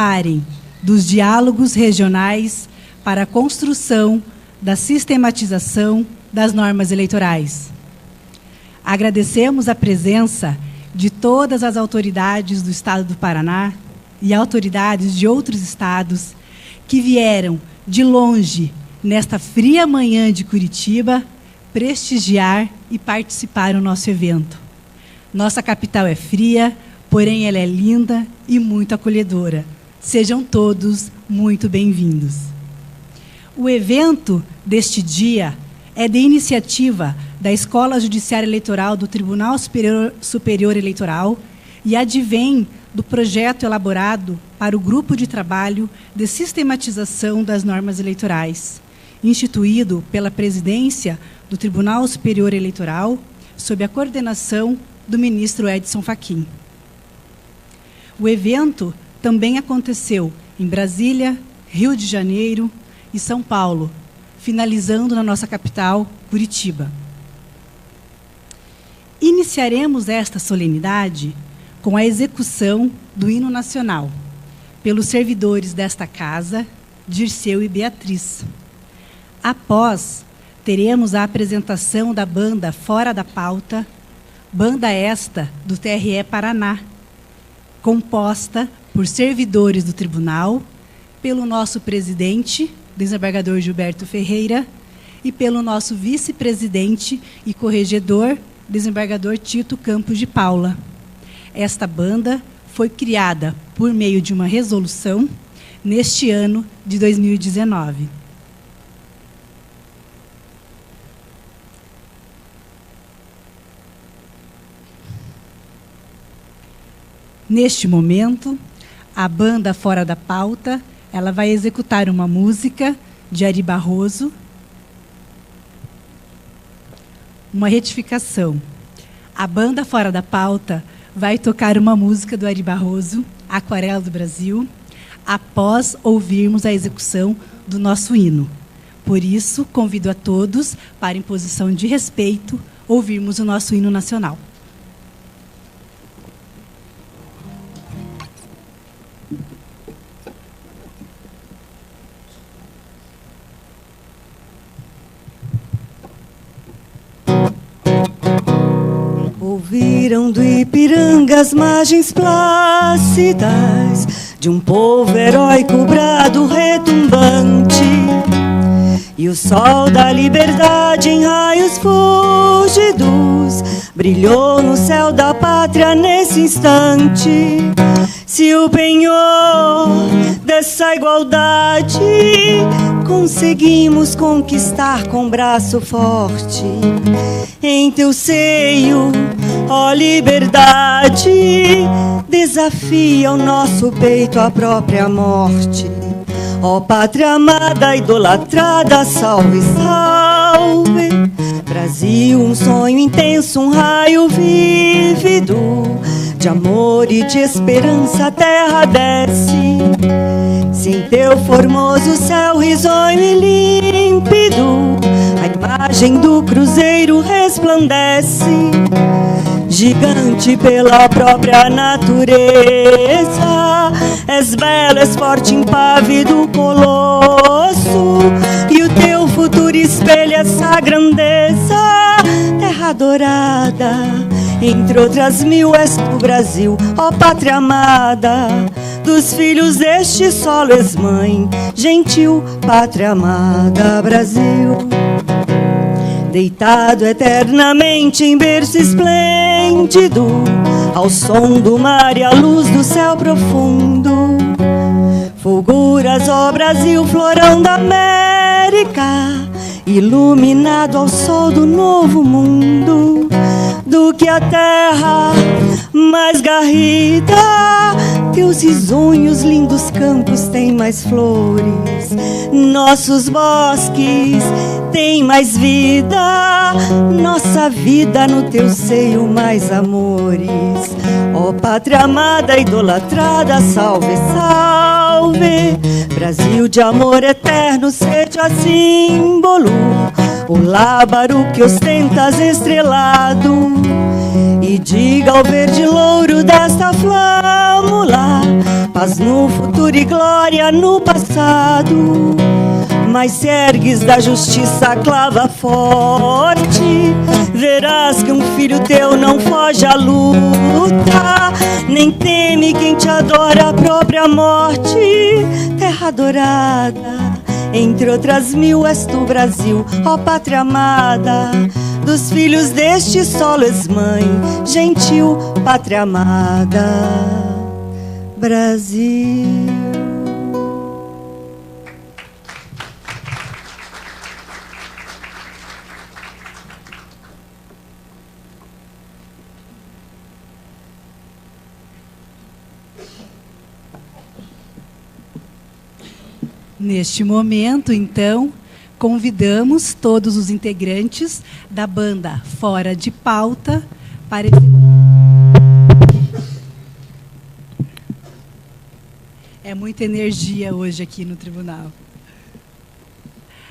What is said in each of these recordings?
participarem dos diálogos regionais para a construção da sistematização das normas eleitorais. Agradecemos a presença de todas as autoridades do Estado do Paraná e autoridades de outros estados que vieram de longe, nesta fria manhã de Curitiba, prestigiar e participar do nosso evento. Nossa capital é fria, porém ela é linda e muito acolhedora. Sejam todos muito bem-vindos. O evento deste dia é de iniciativa da Escola Judiciária Eleitoral do Tribunal Superior Eleitoral e advém do projeto elaborado para o Grupo de Trabalho de Sistematização das Normas Eleitorais, instituído pela presidência do Tribunal Superior Eleitoral, sob a coordenação do ministro Edson Fachin. O evento também aconteceu em Brasília, Rio de Janeiro e São Paulo, finalizando na nossa capital, Curitiba. Iniciaremos esta solenidade com a execução do hino nacional, pelos servidores desta casa, Dirceu e Beatriz. Após, teremos a apresentação da banda Fora da Pauta, banda esta do TRE Paraná, composta por servidores do tribunal, pelo nosso presidente, desembargador Gilberto Ferreira, e pelo nosso vice-presidente e corregedor, desembargador Tito Campos de Paula. Esta banda foi criada por meio de uma resolução neste ano de 2019. Neste momento, a banda Fora da Pauta, ela vai executar uma música de Ari Barroso, uma retificação. A banda Fora da Pauta vai tocar uma música do Ari Barroso, Aquarela do Brasil, após ouvirmos a execução do nosso hino. Por isso, convido a todos, para em posição de respeito, ouvirmos o nosso hino nacional. Ouviram do Ipiranga as margens plácidas de um povo heróico brado retumbante, e o sol da liberdade em raios fúlgidos brilhou no céu da pátria nesse instante. Se o penhor dessa igualdade conseguimos conquistar com braço forte, em teu seio, ó liberdade, desafia o nosso peito à própria morte. Ó pátria amada, idolatrada, salve, salve. Brasil, um sonho intenso, um raio vívido de amor e de esperança a terra desce. Se em teu formoso céu risonho e límpido a imagem do cruzeiro resplandece, gigante pela própria natureza, és belo, és forte, impávido colosso, e o teu futuro espelha essa grandeza. Terra dourada, entre outras mil, és tu, Brasil, ó pátria amada, dos filhos deste solo és mãe, gentil pátria amada, Brasil. Deitado eternamente em berço esplêndido, ao som do mar e à luz do céu profundo, fulguras, ó Brasil, florão da América, iluminado ao sol do novo mundo. Do que a terra mais garrida, teus risonhos, lindos campos têm mais flores, nossos bosques têm mais vida, nossa vida no teu seio mais amores. Ó pátria amada, idolatrada, salve, salve. Brasil de amor eterno, seja símbolo, o lábaro que ostentas estrelado, e diga ao verde louro desta flâmula paz no futuro e glória no passado. Mas se ergues da justiça a clava forte, verás que um filho teu não foge à luta, nem teme quem te adora a própria morte. Terra adorada, entre outras mil és tu, Brasil, ó pátria amada. Dos filhos deste solo és mãe, gentil pátria amada. Brasil. Neste momento, então, convidamos todos os integrantes da banda Fora de Pauta para... É muita energia hoje aqui no tribunal.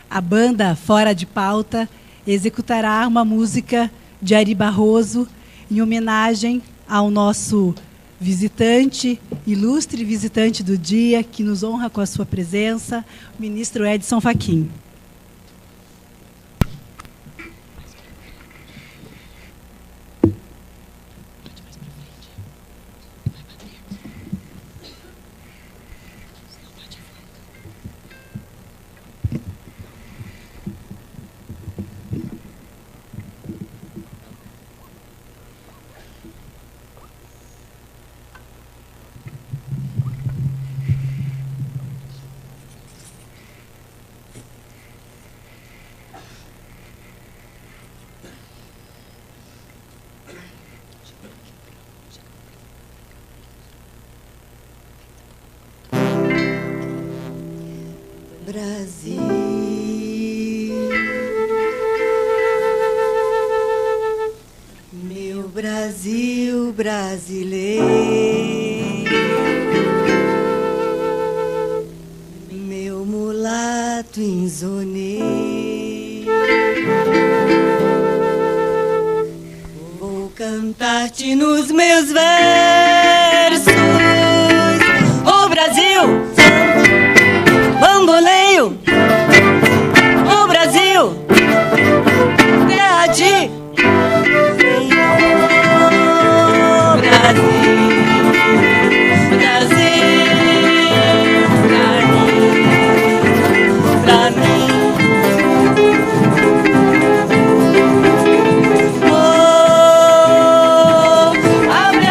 A banda Fora de Pauta executará uma música de Ari Barroso em homenagem ao nosso visitante, ilustre visitante do dia, que nos honra com a sua presença, o ministro Edson Fachin. Brasil, meu Brasil brasileiro, meu mulato insoneiro, vou cantar-te nos meus versos, ô Brasil, bamboleio, o Brasil, terra de Brasil, Brasil, pra mim, oh, abre a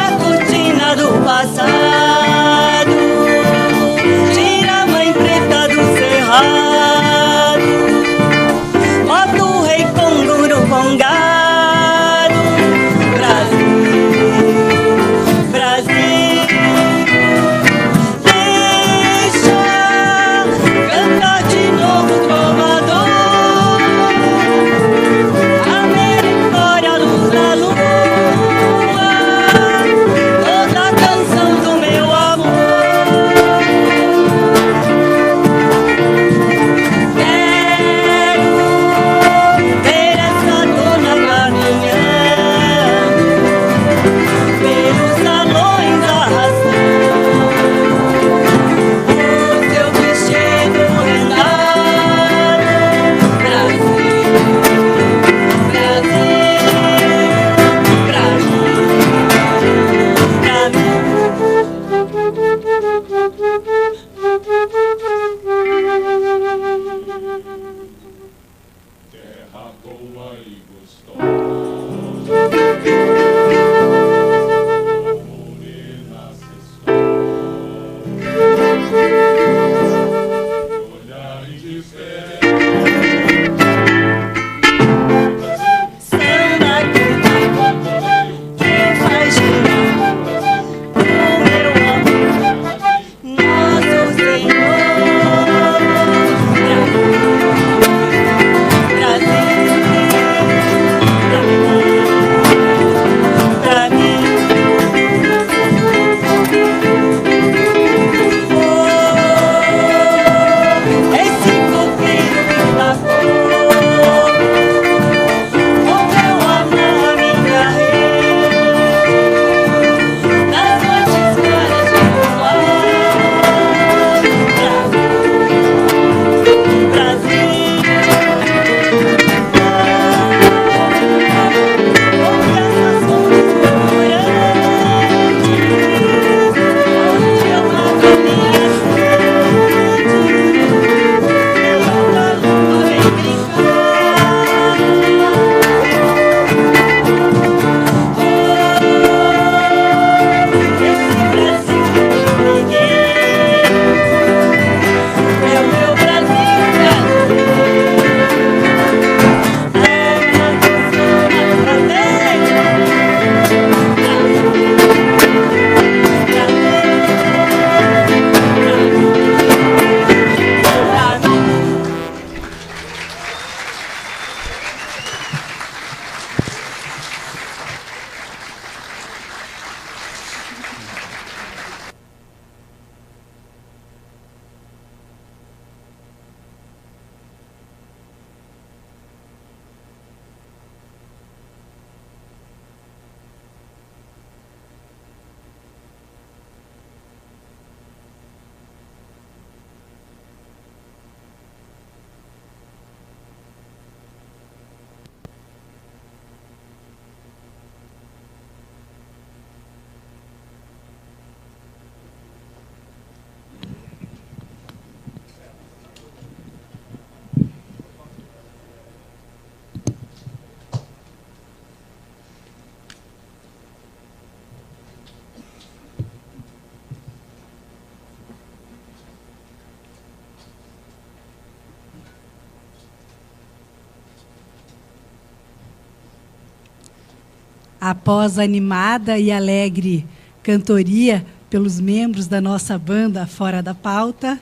Após a animada e alegre cantoria pelos membros da nossa banda Fora da Pauta,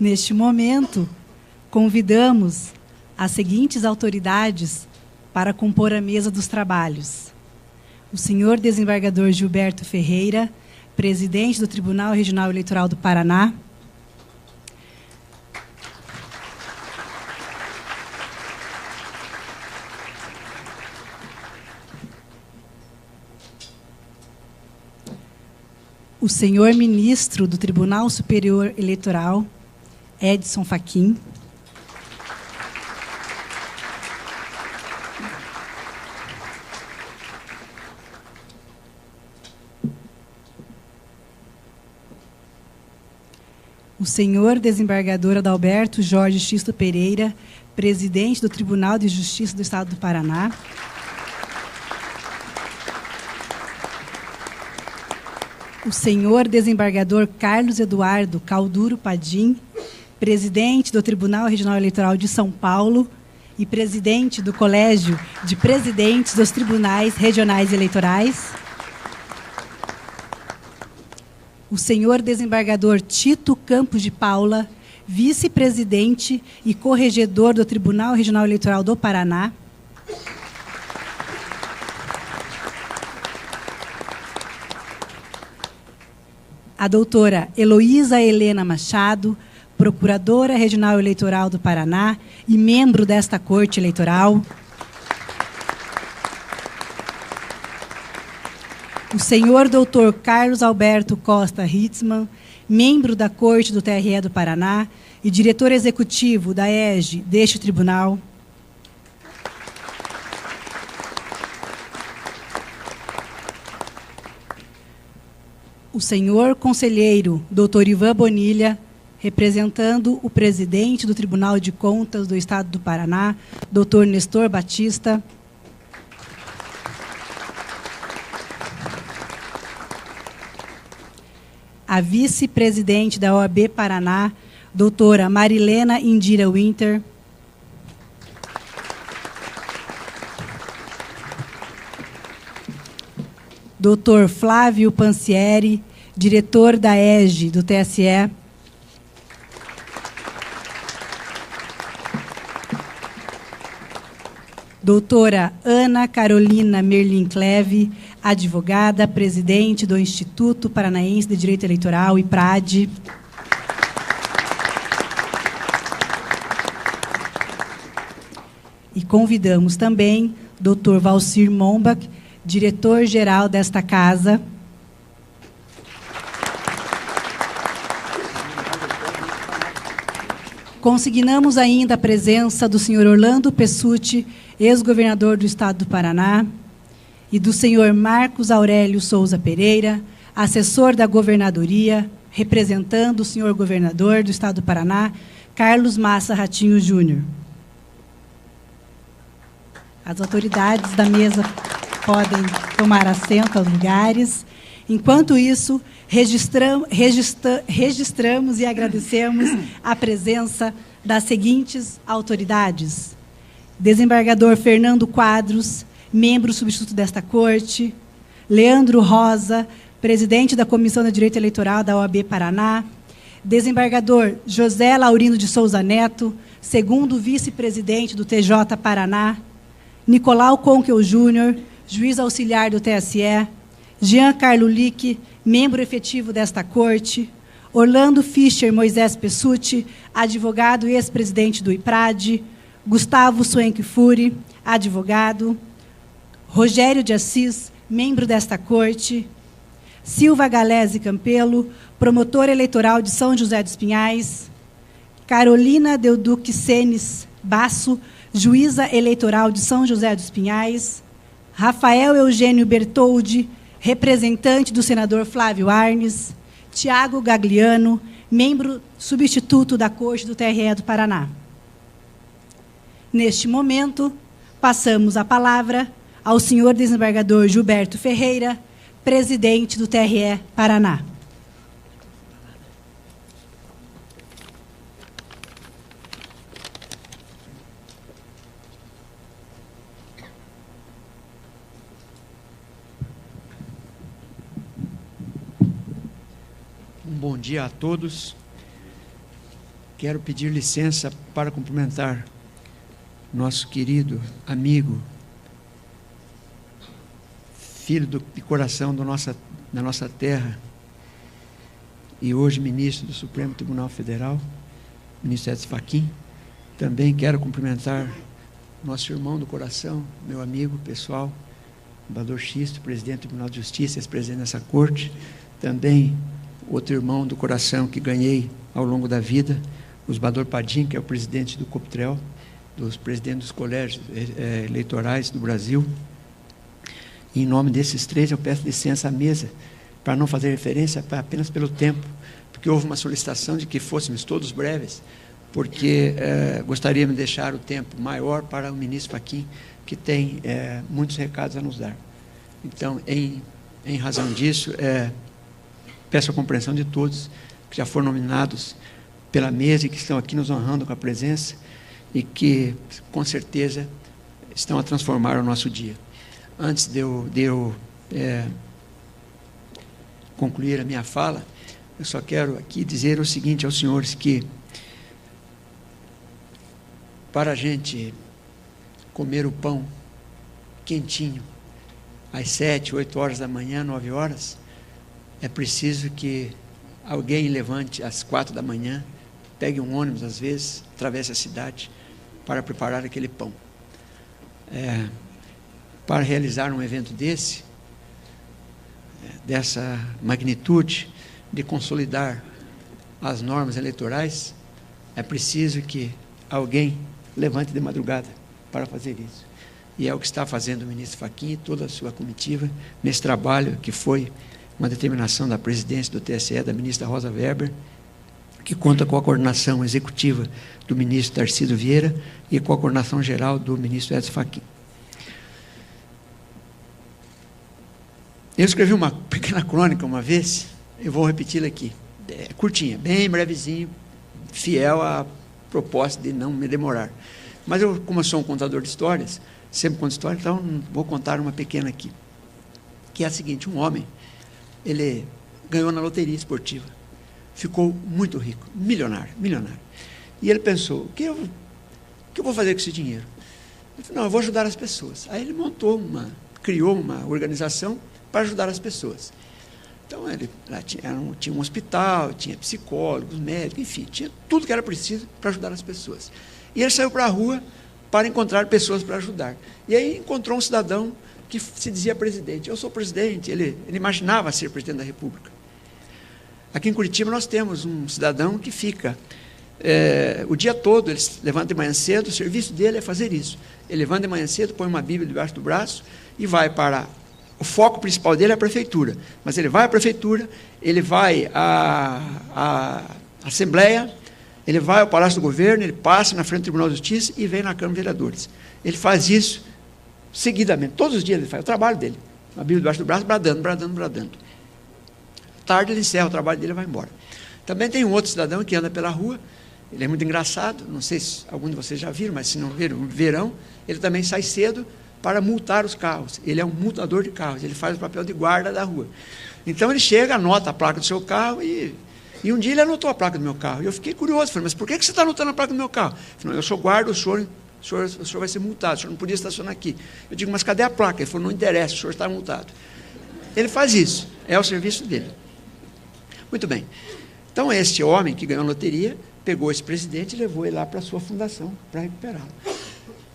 neste momento, convidamos as seguintes autoridades para compor a mesa dos trabalhos. O senhor desembargador Gilberto Ferreira, presidente do Tribunal Regional Eleitoral do Paraná. O senhor ministro do Tribunal Superior Eleitoral, Edson Fachin. O senhor desembargador Adalberto Jorge Xisto Pereira, presidente do Tribunal de Justiça do Estado do Paraná. O senhor desembargador Carlos Eduardo Calduro Padim, presidente do Tribunal Regional Eleitoral de São Paulo e presidente do Colégio de Presidentes dos Tribunais Regionais Eleitorais. O senhor desembargador Tito Campos de Paula, vice-presidente e corregedor do Tribunal Regional Eleitoral do Paraná. A doutora Heloísa Helena Machado, procuradora regional eleitoral do Paraná e membro desta Corte Eleitoral. O senhor doutor Carlos Alberto Costa Hitzmann, membro da Corte do TRE do Paraná e diretor executivo da EGE deste tribunal. O senhor conselheiro doutor Ivan Bonilha, representando o presidente do Tribunal de Contas do Estado do Paraná, doutor Nestor Batista. A vice-presidente da OAB Paraná, doutora Marilena Indira Winter. Doutor Flávio Pansieri, diretor da EGE do TSE. Doutora Ana Carolina Merlin Cleve, advogada, presidente do Instituto Paranaense de Direito Eleitoral, IPRAD. E convidamos também doutor Valcir Mombach, diretor-geral desta casa. Consignamos ainda a presença do senhor Orlando Pessutti, ex-governador do Estado do Paraná, e do senhor Marcos Aurélio Souza Pereira, assessor da governadoria, representando o senhor governador do Estado do Paraná, Carlos Massa Ratinho Júnior. As autoridades da mesa podem tomar assento aos lugares. Enquanto isso, registramos e agradecemos a presença das seguintes autoridades. Desembargador Fernando Quadros, membro substituto desta Corte. Leandro Rosa, presidente da Comissão de Direito Eleitoral da OAB Paraná. Desembargador José Laurindo de Souza Neto, segundo vice-presidente do TJ Paraná. Nicolau Conquel Júnior, juiz auxiliar do TSE. Jean Carlo Lick, membro efetivo desta Corte. Orlando Fischer Moisés Pessutti, advogado e ex-presidente do IPRAD. Gustavo Suenck Fury, advogado. Rogério de Assis, membro desta Corte. Silva Galese Campelo, promotor eleitoral de São José dos Pinhais. Carolina Deuduc Senes Basso, juíza eleitoral de São José dos Pinhais. Rafael Eugênio Bertoldi, representante do senador Flávio Arnes. Tiago Gagliano, membro substituto da Corte do TRE do Paraná. Neste momento, passamos a palavra ao senhor desembargador Gilberto Ferreira, presidente do TRE Paraná. bom dia a todos. Quero pedir licença para cumprimentar nosso querido amigo, filho de coração da nossa terra, e hoje ministro do Supremo Tribunal Federal, ministro Edson Fachin. Também quero cumprimentar nosso irmão do coração, meu amigo pessoal, Bador Xisto, presidente do Tribunal de Justiça, ex-presidente dessa corte. Também outro irmão do coração que ganhei ao longo da vida, o Bador Padim, que é o presidente do COPTREL, dos presidentes dos colégios eleitorais do Brasil. E, em nome desses três, eu peço licença à mesa para não fazer referência apenas pelo tempo, porque houve uma solicitação de que fôssemos todos breves, porque gostaríamos de deixar o tempo maior para o ministro Fachin, que tem muitos recados a nos dar. Então, em razão disso, peço a compreensão de todos que já foram nominados pela mesa e que estão aqui nos honrando com a presença e que, com certeza, estão a transformar o nosso dia. Antes de eu concluir a minha fala, eu só quero aqui dizer o seguinte aos senhores, que para a gente comer o pão quentinho às 7, 8 horas da manhã, 9 horas, é preciso que alguém levante às 4 da manhã, pegue um ônibus às vezes, atravesse a cidade para preparar aquele pão. Para realizar um evento dessa magnitude, de consolidar as normas eleitorais, é preciso que alguém levante de madrugada para fazer isso. E é o que está fazendo o ministro Fachin e toda a sua comitiva nesse trabalho, que foi uma determinação da presidência do TSE, da ministra Rosa Weber, que conta com a coordenação executiva do ministro Tarcísio Vieira e com a coordenação geral do ministro Edson Fachin. Eu escrevi uma pequena crônica uma vez, eu vou repeti-la aqui, curtinha, bem brevezinho, fiel à proposta de não me demorar. Mas eu, como eu sou um contador de histórias, sempre conto história, então vou contar uma pequena aqui, que é a seguinte: um homem, ele ganhou na loteria esportiva, ficou muito rico, milionário, e ele pensou, o que eu vou fazer com esse dinheiro? Ele falou, não, eu vou ajudar as pessoas. Aí ele criou uma organização para ajudar as pessoas. Então, ele lá tinha um hospital, tinha psicólogos, médicos, enfim, tinha tudo que era preciso para ajudar as pessoas. E ele saiu para a rua para encontrar pessoas para ajudar. E aí encontrou um cidadão que se dizia presidente. Eu sou presidente, ele imaginava ser presidente da República. Aqui em Curitiba nós temos um cidadão que fica o dia todo, ele levanta de manhã cedo, o serviço dele é fazer isso. Ele levanta de manhã cedo, põe uma Bíblia debaixo do braço e vai para... O foco principal dele é a prefeitura, mas ele vai à prefeitura, ele vai à Assembleia, ele vai ao Palácio do Governo, ele passa na frente do Tribunal de Justiça e vem na Câmara de Vereadores. Ele faz isso seguidamente, todos os dias ele faz, o trabalho dele, uma Bíblia debaixo do braço, bradando. Tarde ele encerra o trabalho dele e vai embora. Também tem um outro cidadão que anda pela rua, ele é muito engraçado, não sei se algum de vocês já viram, mas se não viram, verão, ele também sai cedo para multar os carros. Ele é um multador de carros, ele faz o papel de guarda da rua. Então ele chega, anota a placa do seu carro e um dia ele anotou a placa do meu carro. E eu fiquei curioso, falei, mas por que você está anotando a placa do meu carro? Ele falou, eu sou guarda, o senhor vai ser multado, o senhor não podia estacionar aqui. Eu digo, mas cadê a placa? Ele falou, não interessa, o senhor está multado. Ele faz isso, é o serviço dele. Muito bem. Então este homem que ganhou a loteria, pegou esse presidente e levou ele lá para a sua fundação, para recuperá-lo.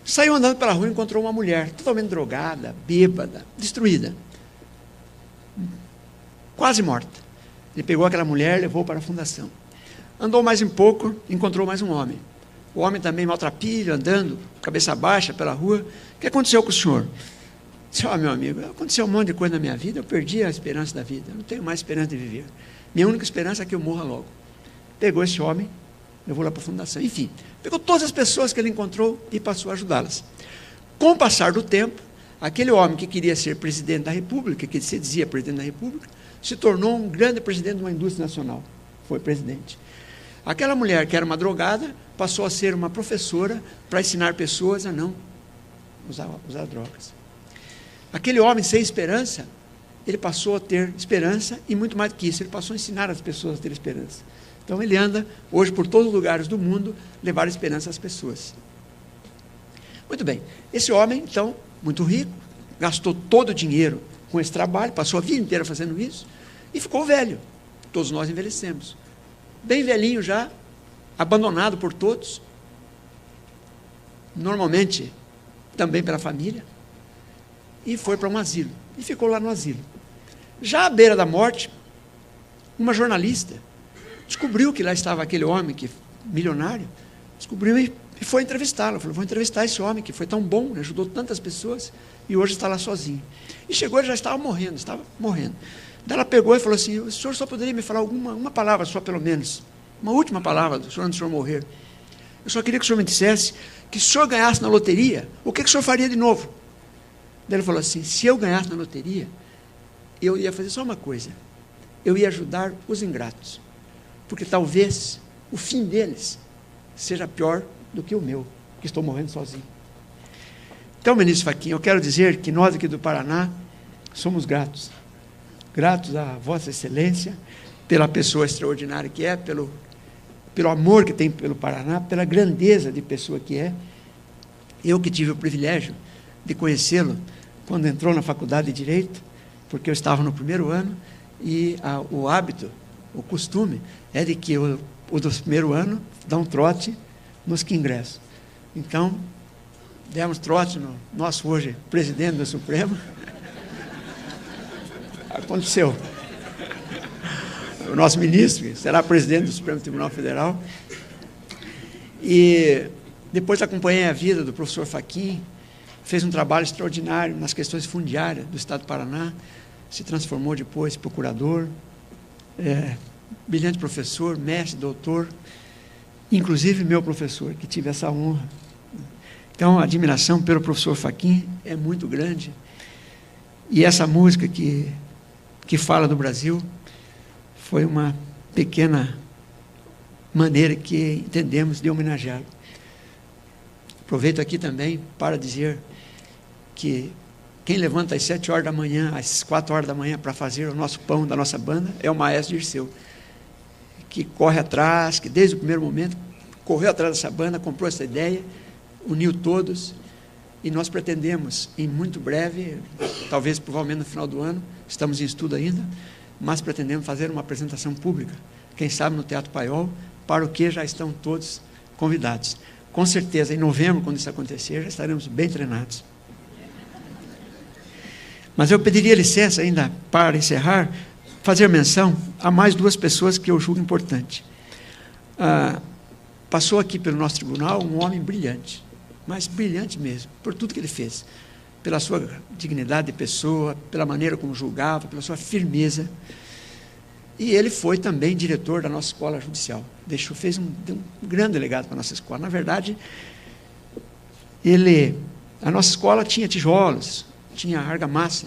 Saiu andando pela rua e encontrou uma mulher totalmente drogada, bêbada, destruída, quase morta. Ele pegou aquela mulher e levou para a fundação. Andou mais um pouco, encontrou mais um homem. O homem também maltrapilho, andando, cabeça baixa pela rua. O que aconteceu com o senhor? Disse, meu amigo, aconteceu um monte de coisa na minha vida, eu perdi a esperança da vida, eu não tenho mais esperança de viver. Minha única esperança é que eu morra logo. Pegou esse homem, levou lá para a fundação. Enfim, pegou todas as pessoas que ele encontrou e passou a ajudá-las. Com o passar do tempo, aquele homem que queria ser presidente da República, que se dizia presidente da República, se tornou um grande presidente de uma indústria nacional. Foi presidente. Aquela mulher que era uma drogada, passou a ser uma professora para ensinar pessoas a não usar drogas. Aquele homem sem esperança ele passou a ter esperança, e muito mais do que isso, ele passou a ensinar as pessoas a ter esperança. Então ele anda hoje por todos os lugares do mundo, levar esperança às pessoas. Muito bem, esse homem, então, muito rico, gastou todo o dinheiro com esse trabalho, passou a vida inteira fazendo isso, e ficou velho. Todos nós envelhecemos. Bem velhinho já, abandonado por todos, normalmente também pela família, e foi para um asilo, e ficou lá no asilo. Já à beira da morte, uma jornalista descobriu que lá estava aquele homem, milionário, descobriu e foi entrevistá-lo. Falou, vou entrevistar esse homem que foi tão bom, ajudou tantas pessoas, e hoje está lá sozinho. E chegou, ele já estava morrendo. Daí ela pegou e falou assim, o senhor só poderia me falar uma palavra só, pelo menos, uma última palavra, antes do senhor morrer. Eu só queria que o senhor me dissesse que se o senhor ganhasse na loteria, o que o senhor faria de novo? Daí ele falou assim, se eu ganhasse na loteria, eu ia fazer só uma coisa, eu ia ajudar os ingratos, porque talvez o fim deles seja pior do que o meu, que estou morrendo sozinho. Então, ministro Fachin, eu quero dizer que nós aqui do Paraná somos gratos a Vossa Excelência, pela pessoa extraordinária que é, pelo amor que tem pelo Paraná, pela grandeza de pessoa que é. Eu que tive o privilégio de conhecê-lo quando entrou na faculdade de Direito, porque eu estava no primeiro ano, e o hábito, o costume, é de que o do primeiro ano dá um trote nos que ingressam. Então, demos trote no nosso hoje presidente do Supremo. Aconteceu. O nosso ministro, que será presidente do Supremo Tribunal Federal. E depois acompanhei a vida do professor Fachin, fez um trabalho extraordinário nas questões fundiárias do Estado do Paraná, se transformou depois procurador, brilhante professor, mestre, doutor, inclusive meu professor, que tive essa honra. Então, a admiração pelo professor Fachin é muito grande. E essa música que fala do Brasil foi uma pequena maneira que entendemos de homenageá-lo. Aproveito aqui também para dizer que quem levanta às 7 horas da manhã, às 4 horas da manhã, para fazer o nosso pão da nossa banda, é o maestro Dirceu, que corre atrás, que desde o primeiro momento correu atrás dessa banda, comprou essa ideia, uniu todos, e nós pretendemos, em muito breve, talvez provavelmente no final do ano, estamos em estudo ainda, mas pretendemos fazer uma apresentação pública, quem sabe no Teatro Paiol, para o que já estão todos convidados. Com certeza, em novembro, quando isso acontecer, já estaremos bem treinados. Mas eu pediria licença ainda, para encerrar, fazer menção a mais duas pessoas que eu julgo importante. Passou aqui pelo nosso tribunal um homem brilhante, mas brilhante mesmo, por tudo que ele fez, pela sua dignidade de pessoa, pela maneira como julgava, pela sua firmeza. E ele foi também diretor da nossa escola judicial. Fez um grande legado para a nossa escola. Na verdade, a nossa escola tinha tijolos, tinha argamassa,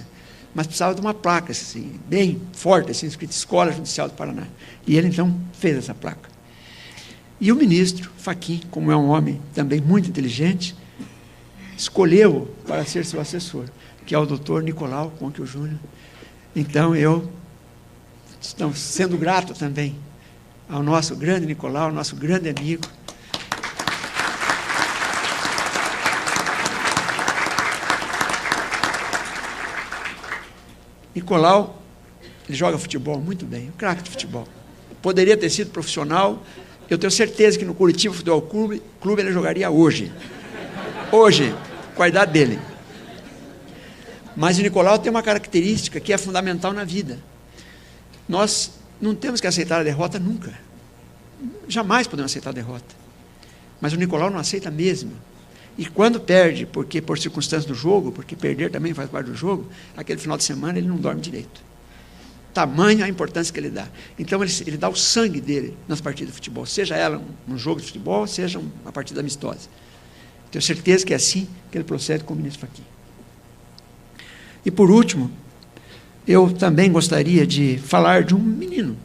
mas precisava de uma placa assim, bem forte, assim, escrito Escola Judicial do Paraná. E ele, então, fez essa placa. E o ministro Fachin, como é um homem também muito inteligente, escolheu para ser seu assessor, que é o doutor Nicolau Conquil Júnior. Então, eu estou sendo grato também ao nosso grande Nicolau, nosso grande amigo. Nicolau, ele joga futebol muito bem, um craque de futebol. Poderia ter sido profissional, eu tenho certeza que no Curitiba Futebol Clube ele jogaria hoje. Hoje, com a idade dele. Mas o Nicolau tem uma característica que é fundamental na vida. Nós não temos que aceitar a derrota nunca. Jamais podemos aceitar a derrota. Mas o Nicolau não aceita mesmo. E quando perde, porque por circunstâncias do jogo, porque perder também faz parte do jogo, aquele final de semana ele não dorme direito. Tamanha a importância que ele dá. Então ele dá o sangue dele nas partidas de futebol, seja ela um jogo de futebol, seja uma partida amistosa. Tenho certeza que é assim que ele procede com o ministro Fachin. E por último, eu também gostaria de falar de um menino,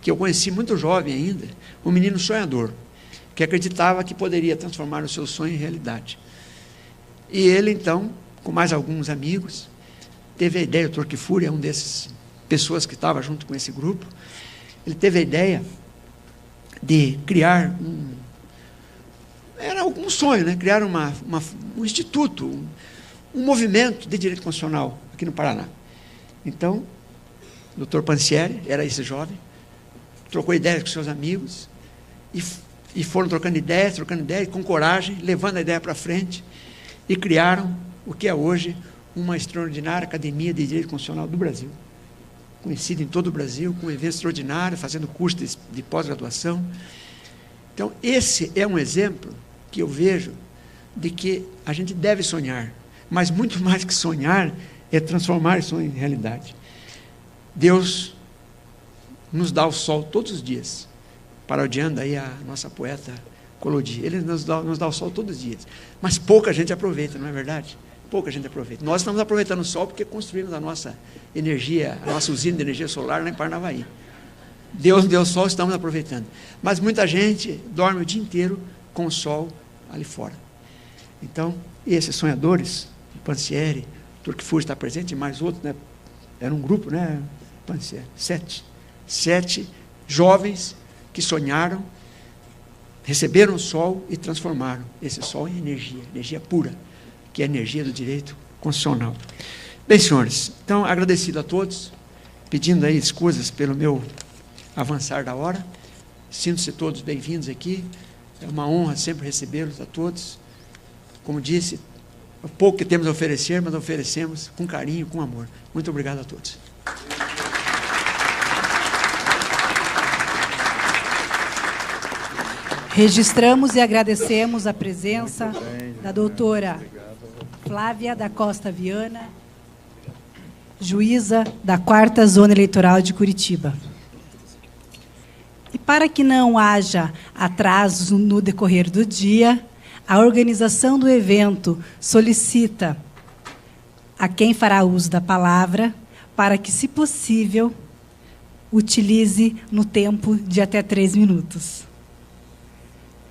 que eu conheci muito jovem ainda, um menino sonhador, que acreditava que poderia transformar o seu sonho em realidade. E ele, então, com mais alguns amigos, teve a ideia, o Dr. Kifuri é um dessas pessoas que estava junto com esse grupo, ele teve a ideia de criar era um sonho, né? Criar um instituto, um movimento de direito constitucional aqui no Paraná. Então, o Dr. Pansieri era esse jovem, trocou ideias com seus amigos e foram trocando ideias, com coragem, levando a ideia para frente e criaram o que é hoje uma extraordinária Academia de Direito Constitucional do Brasil, conhecida em todo o Brasil, com eventos extraordinários, fazendo cursos de pós-graduação. Então, esse é um exemplo que eu vejo de que a gente deve sonhar, mas muito mais que sonhar, é transformar esse sonho em realidade. Deus nos dá o sol todos os dias, parodiando aí a nossa poeta Collodi. Ele nos dá o sol todos os dias, mas pouca gente aproveita, não é verdade? Pouca gente aproveita. Nós estamos aproveitando o sol porque construímos a nossa energia, a nossa usina de energia solar lá em Parnavaí. Deus nos deu o sol, estamos aproveitando. Mas muita gente dorme o dia inteiro com o sol ali fora. Então, esses sonhadores, o Pansieri, o Dr. Kifuri está presente, e mais outros, né? Era um grupo, né, Pansieri? 7 jovens que sonharam, receberam o sol e transformaram esse sol em energia pura, que é a energia do direito constitucional. Bem, senhores, então, agradecido a todos, pedindo aí desculpas pelo meu avançar da hora, sinto-se todos bem-vindos aqui, é uma honra sempre recebê-los a todos. Como disse, o pouco que temos a oferecer, mas oferecemos com carinho, com amor. Muito obrigado a todos. Registramos e agradecemos a presença da doutora Flávia da Costa Viana, juíza da 4ª Zona Eleitoral de Curitiba. E para que não haja atrasos no decorrer do dia, a organização do evento solicita a quem fará uso da palavra para que, se possível, utilize no tempo de até 3 minutos.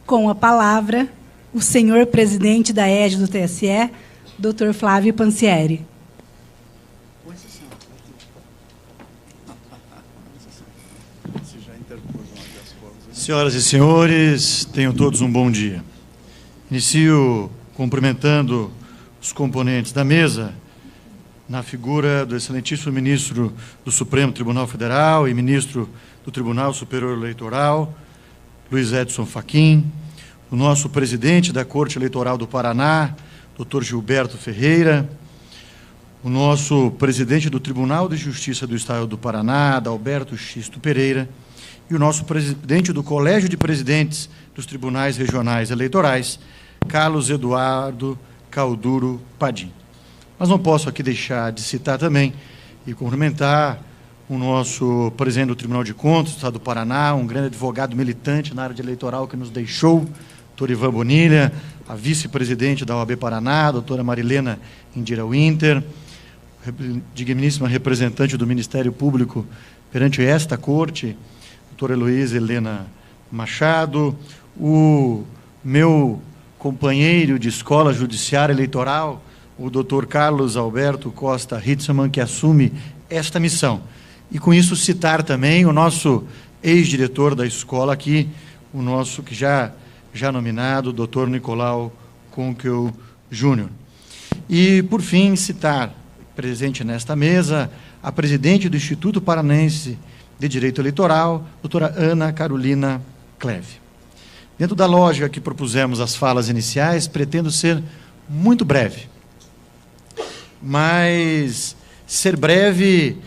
Com a palavra, o senhor presidente da égide do TSE, Dr. Flávio Pansieri. Senhoras e senhores, tenham todos um bom dia. Inicio cumprimentando os componentes da mesa, na figura do excelentíssimo ministro do Supremo Tribunal Federal e ministro do Tribunal Superior Eleitoral, Luiz Edson Fachin, o nosso presidente da Corte Eleitoral do Paraná, Dr. Gilberto Ferreira, o nosso presidente do Tribunal de Justiça do Estado do Paraná, Adalberto Xisto Pereira, e o nosso presidente do Colégio de Presidentes dos Tribunais Regionais Eleitorais, Carlos Eduardo Calduro Padim. Mas não posso aqui deixar de citar também e cumprimentar o nosso presidente do Tribunal de Contas do Estado do Paraná, um grande advogado militante na área de eleitoral que nos deixou, doutor Ivan Bonilha, a vice-presidente da OAB Paraná, a doutora Marilena Indira Winter, digníssima representante do Ministério Público perante esta corte, doutora Heloísa Helena Machado, o meu companheiro de escola judiciária eleitoral, o doutor Carlos Alberto Costa Hitzmann, que assume esta missão. E com isso citar também o nosso ex-diretor da escola aqui, o nosso que já nominado, o doutor Nicolau Kunkel Júnior. E, por fim, citar, presente nesta mesa, a presidente do Instituto Paranense de Direito Eleitoral, doutora Ana Carolina Cleve. Dentro da lógica que propusemos as falas iniciais, pretendo ser muito breve. Mas ser breve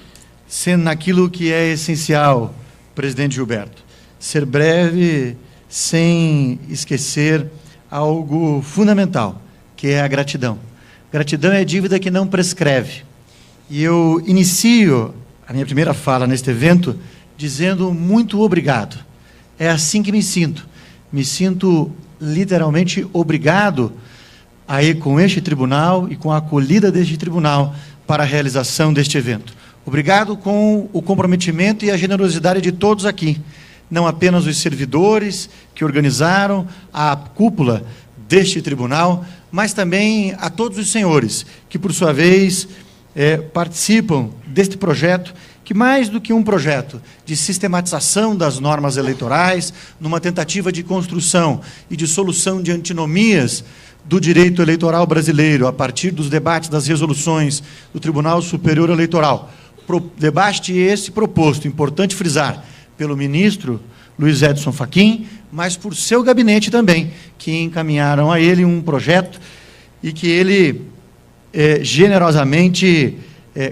sendo naquilo que é essencial, presidente Gilberto. Ser breve sem esquecer algo fundamental, que é a gratidão. Gratidão é dívida que não prescreve. E eu inicio a minha primeira fala neste evento dizendo muito obrigado. É assim que me sinto. Me sinto literalmente obrigado aí com este tribunal e com a acolhida deste tribunal para a realização deste evento. Obrigado com o comprometimento e a generosidade de todos aqui, não apenas os servidores que organizaram a cúpula deste tribunal, mas também a todos os senhores que, por sua vez, participam deste projeto, que mais do que um projeto de sistematização das normas eleitorais, numa tentativa de construção e de solução de antinomias do direito eleitoral brasileiro, a partir dos debates das resoluções do Tribunal Superior Eleitoral. Debate esse proposto, importante frisar, pelo ministro Luiz Edson Fachin, mas por seu gabinete também, que encaminharam a ele um projeto e que ele generosamente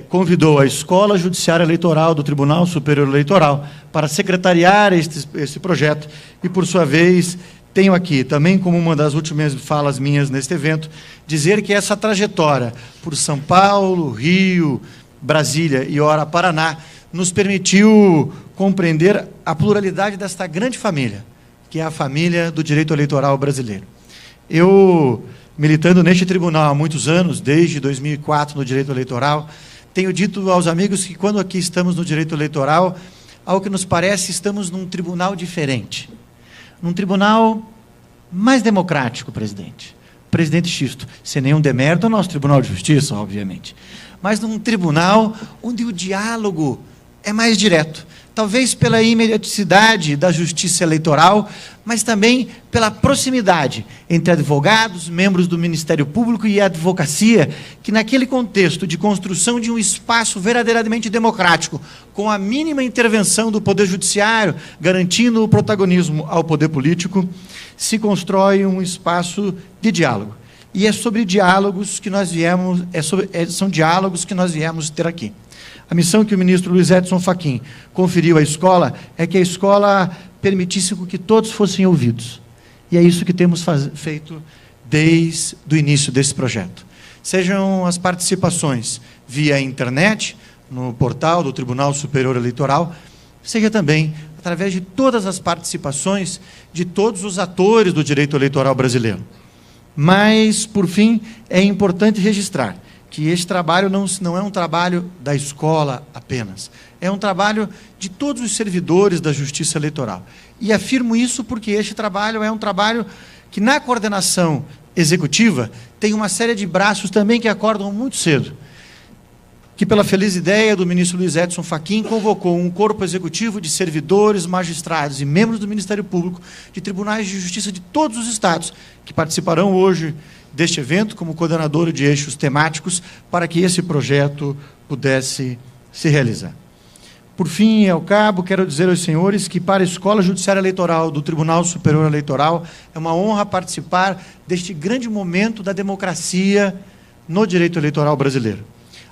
convidou a Escola Judiciária Eleitoral do Tribunal Superior Eleitoral para secretariar esse projeto e, por sua vez, tenho aqui, também como uma das últimas falas minhas neste evento, dizer que essa trajetória por São Paulo, Rio, Brasília e ora Paraná nos permitiu compreender a pluralidade desta grande família, que é a família do direito eleitoral brasileiro. Eu, militando neste tribunal há muitos anos, desde 2004 no direito eleitoral, tenho dito aos amigos que quando aqui estamos no direito eleitoral, ao que nos parece, estamos num tribunal diferente. Num tribunal mais democrático, presidente. Presidente Xisto, sem nenhum demérito ao nosso Tribunal de Justiça, obviamente. Mas num tribunal onde o diálogo é mais direto. Talvez pela imediaticidade da justiça eleitoral, mas também pela proximidade entre advogados, membros do Ministério Público e a advocacia, que naquele contexto de construção de um espaço verdadeiramente democrático, com a mínima intervenção do Poder Judiciário, garantindo o protagonismo ao poder político, se constrói um espaço de diálogo. E é sobre diálogos que nós viemos, são diálogos que nós viemos ter aqui. A missão que o ministro Luiz Edson Fachin conferiu à escola é que a escola permitisse que todos fossem ouvidos. E é isso que temos feito desde o início desse projeto. Sejam as participações via internet, no portal do Tribunal Superior Eleitoral, seja também através de todas as participações de todos os atores do direito eleitoral brasileiro. Mas, por fim, é importante registrar que este trabalho não é um trabalho da escola apenas, é um trabalho de todos os servidores da Justiça Eleitoral. E afirmo isso porque este trabalho é um trabalho que, na coordenação executiva, tem uma série de braços também que acordam muito cedo, que, pela feliz ideia do ministro Luiz Edson Fachin, convocou um corpo executivo de servidores, magistrados e membros do Ministério Público, de tribunais de justiça de todos os estados, que participarão hoje deste evento como coordenador de eixos temáticos para que esse projeto pudesse se realizar. Por fim e ao cabo, quero dizer aos senhores que para a Escola Judiciária Eleitoral do Tribunal Superior Eleitoral é uma honra participar deste grande momento da democracia no direito eleitoral brasileiro.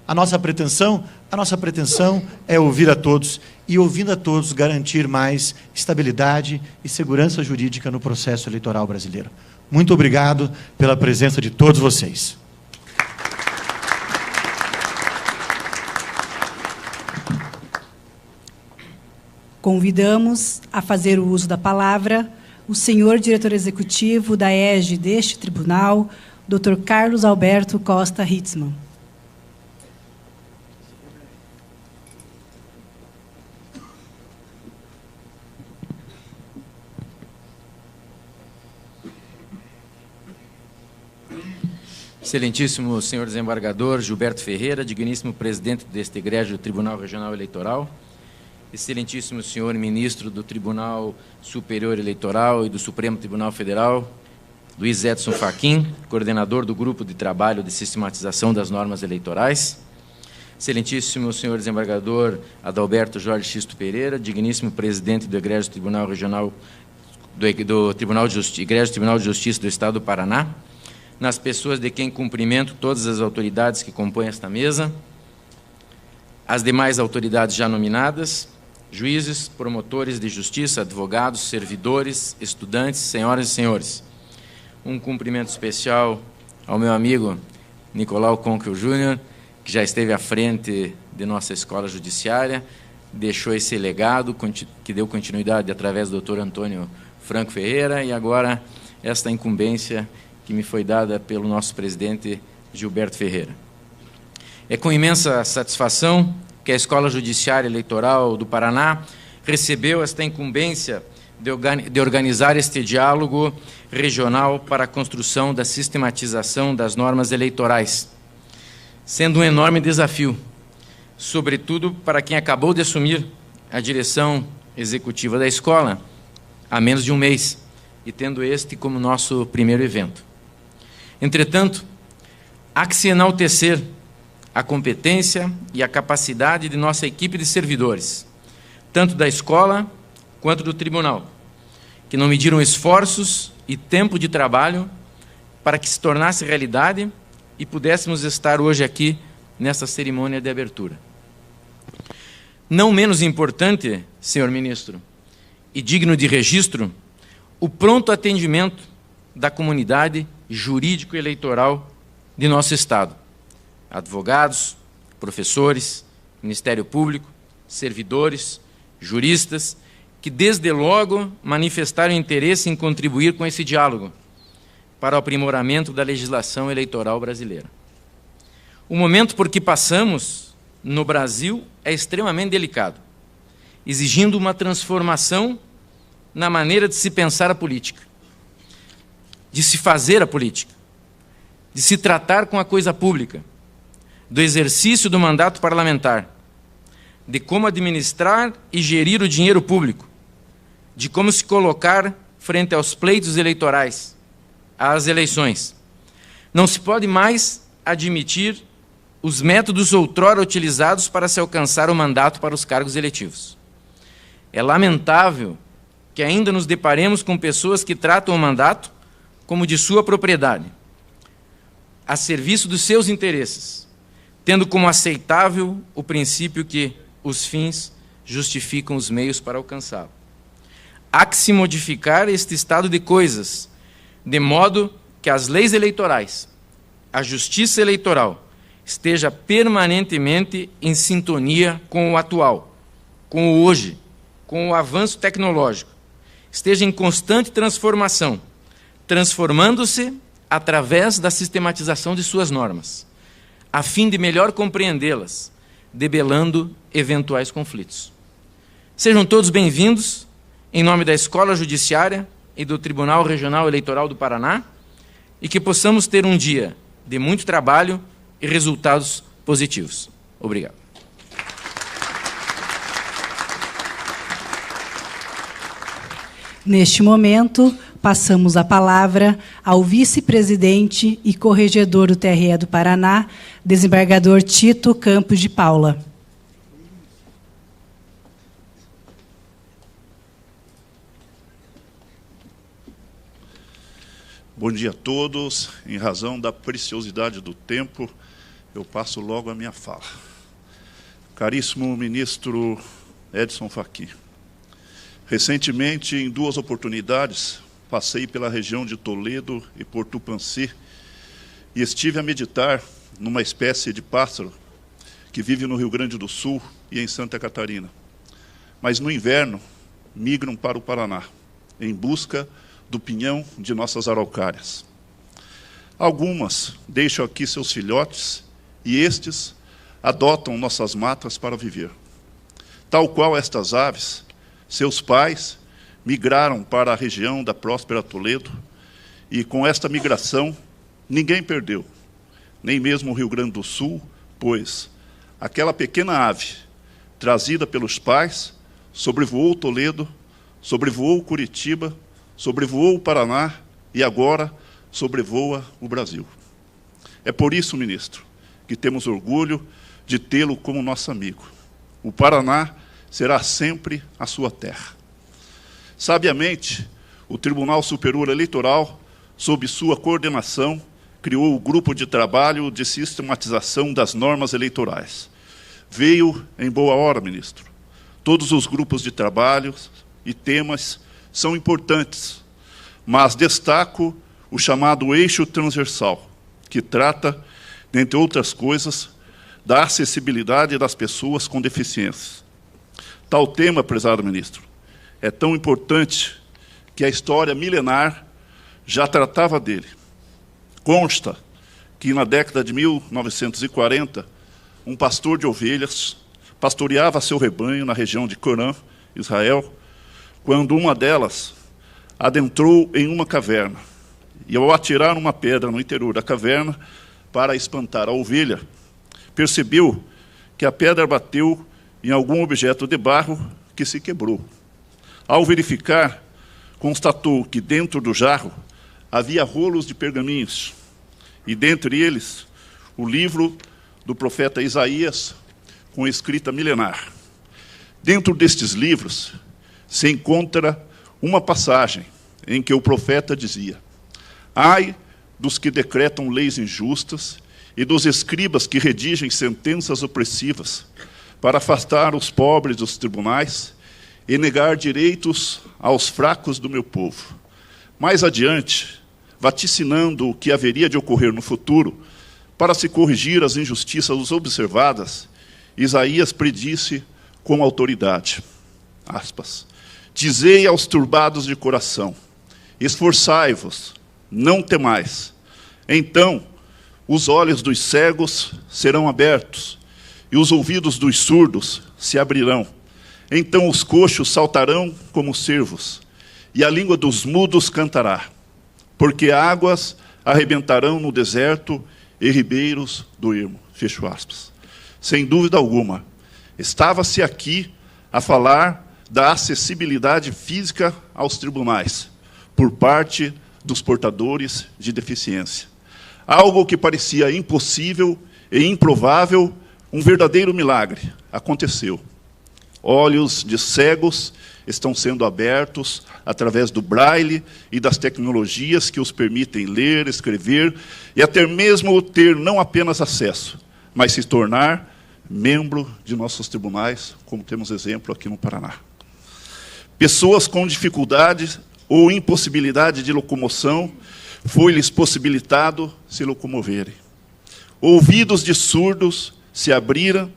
A nossa pretensão é ouvir a todos e, ouvindo a todos, garantir mais estabilidade e segurança jurídica no processo eleitoral brasileiro. Muito obrigado pela presença de todos vocês. Convidamos a fazer o uso da palavra o senhor diretor executivo da EJE deste tribunal, Dr. Carlos Alberto Costa Hitzmann. Excelentíssimo senhor desembargador Gilberto Ferreira, digníssimo presidente deste egrégio do Tribunal Regional Eleitoral, excelentíssimo senhor ministro do Tribunal Superior Eleitoral e do Supremo Tribunal Federal, Luiz Edson Fachin, coordenador do Grupo de Trabalho de Sistematização das Normas Eleitorais, excelentíssimo senhor desembargador Adalberto Jorge Xisto Pereira, digníssimo presidente do egrégio Tribunal Regional do Tribunal de Justiça, egrégio Tribunal de Justiça do Estado do Paraná, nas pessoas de quem cumprimento todas as autoridades que compõem esta mesa, as demais autoridades já nominadas, juízes, promotores de justiça, advogados, servidores, estudantes, senhoras e senhores. Um cumprimento especial ao meu amigo Nicolau Conquil Júnior, que já esteve à frente de nossa escola judiciária, deixou esse legado, que deu continuidade através do Dr. Antônio Franco Ferreira, e agora esta incumbência que me foi dada pelo nosso presidente Gilberto Ferreira. É com imensa satisfação que a Escola Judiciária Eleitoral do Paraná recebeu esta incumbência de organizar este diálogo regional para a construção da sistematização das normas eleitorais. sendo um enorme desafio, sobretudo para quem acabou de assumir a direção executiva da escola há menos de um mês, e tendo este como nosso primeiro evento. Entretanto, há que se enaltecer a competência e a capacidade de nossa equipe de servidores, tanto da escola quanto do tribunal, que não mediram esforços e tempo de trabalho para que se tornasse realidade e pudéssemos estar hoje aqui nessa cerimônia de abertura. Não menos importante, senhor ministro, e digno de registro, o pronto atendimento da comunidade jurídico-eleitoral de nosso Estado. Advogados, professores, Ministério Público, servidores, juristas, que desde logo manifestaram interesse em contribuir com esse diálogo para o aprimoramento da legislação eleitoral brasileira. O momento por que passamos no Brasil é extremamente delicado, exigindo uma transformação na maneira de se pensar a política, de se fazer a política, de se tratar com a coisa pública, do exercício do mandato parlamentar, de como administrar e gerir o dinheiro público, de como se colocar frente aos pleitos eleitorais, às eleições. Não se pode mais admitir os métodos outrora utilizados para se alcançar o mandato para os cargos eletivos. É lamentável que ainda nos deparemos com pessoas que tratam o mandato como de sua propriedade, a serviço dos seus interesses, tendo como aceitável o princípio que os fins justificam os meios para alcançá-lo. Há que se modificar este estado de coisas, de modo que as leis eleitorais, a justiça eleitoral, esteja permanentemente em sintonia com o atual, com o hoje, com o avanço tecnológico, esteja em constante transformação, transformando-se através da sistematização de suas normas, a fim de melhor compreendê-las, debelando eventuais conflitos. Sejam todos bem-vindos, em nome da Escola Judiciária e do Tribunal Regional Eleitoral do Paraná, e que possamos ter um dia de muito trabalho e resultados positivos. Obrigado. Neste momento, passamos a palavra ao vice-presidente e corregedor do TRE do Paraná, desembargador Tito Campos de Paula. Bom dia a todos. Em razão da preciosidade do tempo, eu passo logo a minha fala. Caríssimo ministro Edson Fachin, recentemente, em 2 oportunidades, passei pela região de Toledo e Porto Panci e estive a meditar numa espécie de pássaro que vive no Rio Grande do Sul e em Santa Catarina. Mas no inverno migram para o Paraná, em busca do pinhão de nossas araucárias. Algumas deixam aqui seus filhotes e estes adotam nossas matas para viver. Tal qual estas aves, seus pais migraram para a região da próspera Toledo e, com esta migração, ninguém perdeu, nem mesmo o Rio Grande do Sul, pois aquela pequena ave, trazida pelos pais, sobrevoou Toledo, sobrevoou Curitiba, sobrevoou o Paraná e agora sobrevoa o Brasil. É por isso, ministro, que temos orgulho de tê-lo como nosso amigo. O Paraná será sempre a sua terra. Sabiamente, o Tribunal Superior Eleitoral, sob sua coordenação, criou o grupo de trabalho de sistematização das normas eleitorais. Veio em boa hora, ministro. Todos os grupos de trabalho e temas são importantes, mas destaco o chamado eixo transversal, que trata, dentre outras coisas, da acessibilidade das pessoas com deficiências. Tal tema, prezado ministro, é tão importante que a história milenar já tratava dele. Consta que, na década de 1940, um pastor de ovelhas pastoreava seu rebanho na região de Corã, Israel, quando uma delas adentrou em uma caverna. E, ao atirar uma pedra no interior da caverna para espantar a ovelha, percebeu que a pedra bateu em algum objeto de barro que se quebrou. Ao verificar, constatou que dentro do jarro havia rolos de pergaminhos, e dentre eles o livro do profeta Isaías, com escrita milenar. Dentro destes livros se encontra uma passagem em que o profeta dizia: ai dos que decretam leis injustas e dos escribas que redigem sentenças opressivas para afastar os pobres dos tribunais e negar direitos aos fracos do meu povo. Mais adiante, vaticinando o que haveria de ocorrer no futuro, para se corrigir as injustiças observadas, Isaías predisse com autoridade, aspas, dizei aos turbados de coração, esforçai-vos, não temais. Então, os olhos dos cegos serão abertos, e os ouvidos dos surdos se abrirão. Então os coxos saltarão como cervos, e a língua dos mudos cantará, porque águas arrebentarão no deserto e ribeiros do ermo. Fecho aspas. Sem dúvida alguma, estava-se aqui a falar da acessibilidade física aos tribunais, por parte dos portadores de deficiência. Algo que parecia impossível e improvável, um verdadeiro milagre, aconteceu. Olhos de cegos estão sendo abertos através do braille e das tecnologias que os permitem ler, escrever e até mesmo ter não apenas acesso, mas se tornar membro de nossos tribunais, como temos exemplo aqui no Paraná. Pessoas com dificuldades ou impossibilidade de locomoção, foi-lhes possibilitado se locomoverem. Ouvidos de surdos se abriram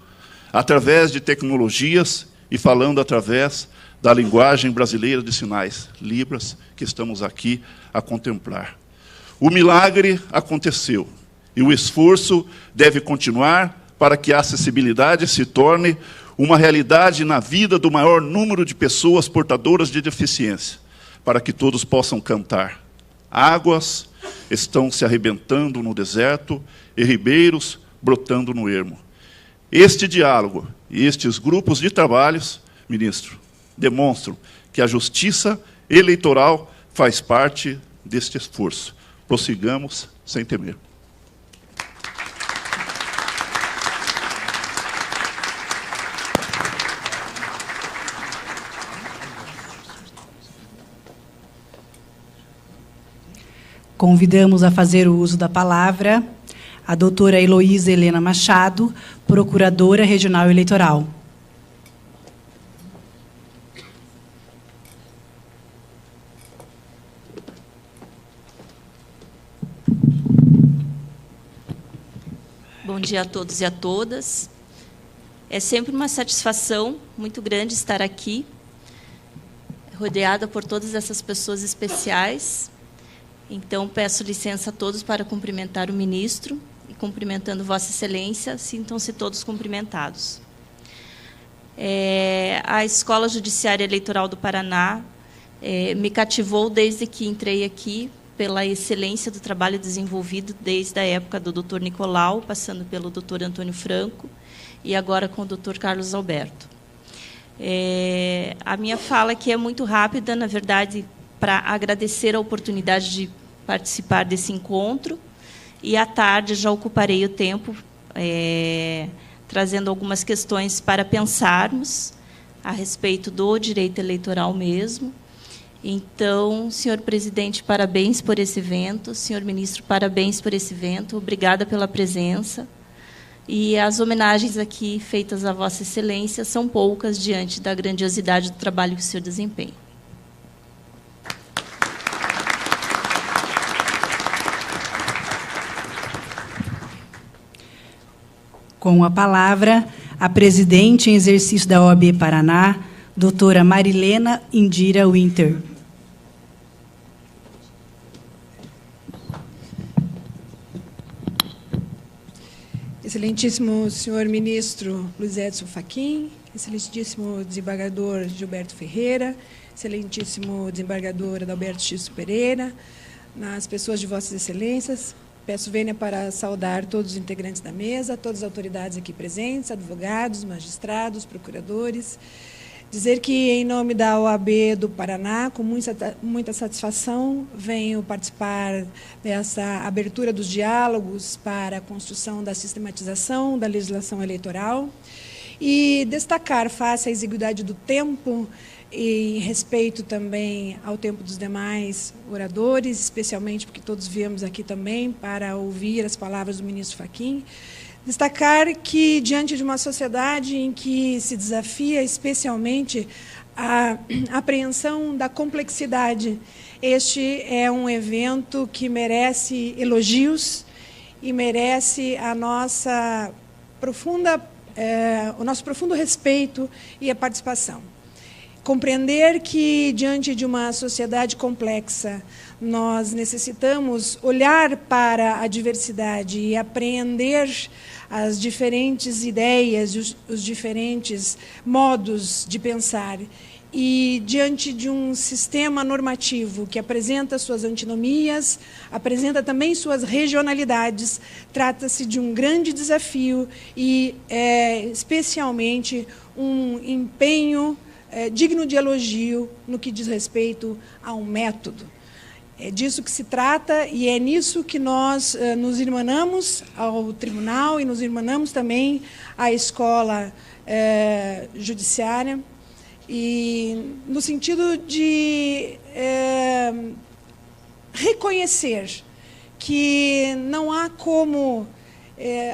através de tecnologias e falando através da linguagem brasileira de sinais, Libras, que estamos aqui a contemplar. O milagre aconteceu e o esforço deve continuar para que a acessibilidade se torne uma realidade na vida do maior número de pessoas portadoras de deficiência, para que todos possam cantar. Águas estão se arrebentando no deserto e ribeiros brotando no ermo. Este diálogo e estes grupos de trabalhos, ministro, demonstram que a justiça eleitoral faz parte deste esforço. Prossigamos sem temer. Convidamos a fazer o uso da palavra a doutora Heloísa Helena Machado, Procuradora Regional Eleitoral. Bom dia a todos e a todas. É sempre uma satisfação muito grande estar aqui, rodeada por todas essas pessoas especiais. Então, peço licença a todos para cumprimentar o ministro e, cumprimentando Vossa Excelência, sintam-se todos cumprimentados. A Escola Judiciária Eleitoral do Paraná me cativou desde que entrei aqui pela excelência do trabalho desenvolvido desde a época do Dr. Nicolau, passando pelo Dr. Antônio Franco e agora com o Dr. Carlos Alberto. A minha fala aqui é muito rápida, na verdade, para agradecer a oportunidade de participar desse encontro, e à tarde já ocuparei o tempo trazendo algumas questões para pensarmos a respeito do direito eleitoral mesmo. Então, senhor presidente, parabéns por esse evento, senhor ministro, parabéns por esse evento, obrigada pela presença. E as homenagens aqui feitas a Vossa Excelência são poucas diante da grandiosidade do trabalho que o senhor desempenha. Com a palavra, a presidente em exercício da OAB Paraná, doutora Marilena Indira Winter. Excelentíssimo senhor ministro Luiz Edson Fachin, excelentíssimo desembargador Gilberto Ferreira, excelentíssimo desembargador Adalberto X. Pereira, nas pessoas de Vossas Excelências, Peço vênia para saudar todos os integrantes da mesa, todas as autoridades aqui presentes, advogados, magistrados, procuradores. Dizer que, em nome da OAB do Paraná, com muita satisfação, venho participar dessa abertura dos diálogos para a construção da sistematização da legislação eleitoral e destacar, face à exiguidade do tempo, e em respeito também ao tempo dos demais oradores, especialmente porque todos viemos aqui também para ouvir as palavras do ministro Fachin, destacar que, diante de uma sociedade em que se desafia especialmente a apreensão da complexidade, este é um evento que merece elogios e merece o nosso profundo respeito e a participação. Compreender que, diante de uma sociedade complexa, nós necessitamos olhar para a diversidade e apreender as diferentes ideias, os diferentes modos de pensar. E, diante de um sistema normativo que apresenta suas antinomias, apresenta também suas regionalidades, trata-se de um grande desafio e, especialmente, um empenho digno de elogio no que diz respeito a um método. É disso que se trata e é nisso que nós nos irmanamos ao tribunal e nos irmanamos também à escola judiciária, e no sentido de reconhecer que não há como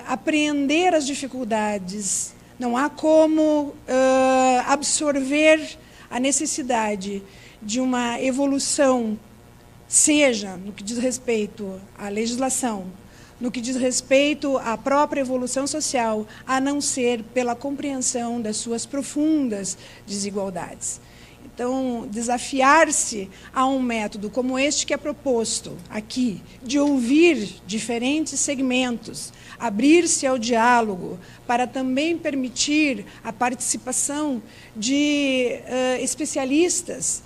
apreender as dificuldades, não há como absorver a necessidade de uma evolução, seja no que diz respeito à legislação, no que diz respeito à própria evolução social, a não ser pela compreensão das suas profundas desigualdades. Então, desafiar-se a um método como este que é proposto aqui, de ouvir diferentes segmentos, abrir-se ao diálogo, para também permitir a participação de especialistas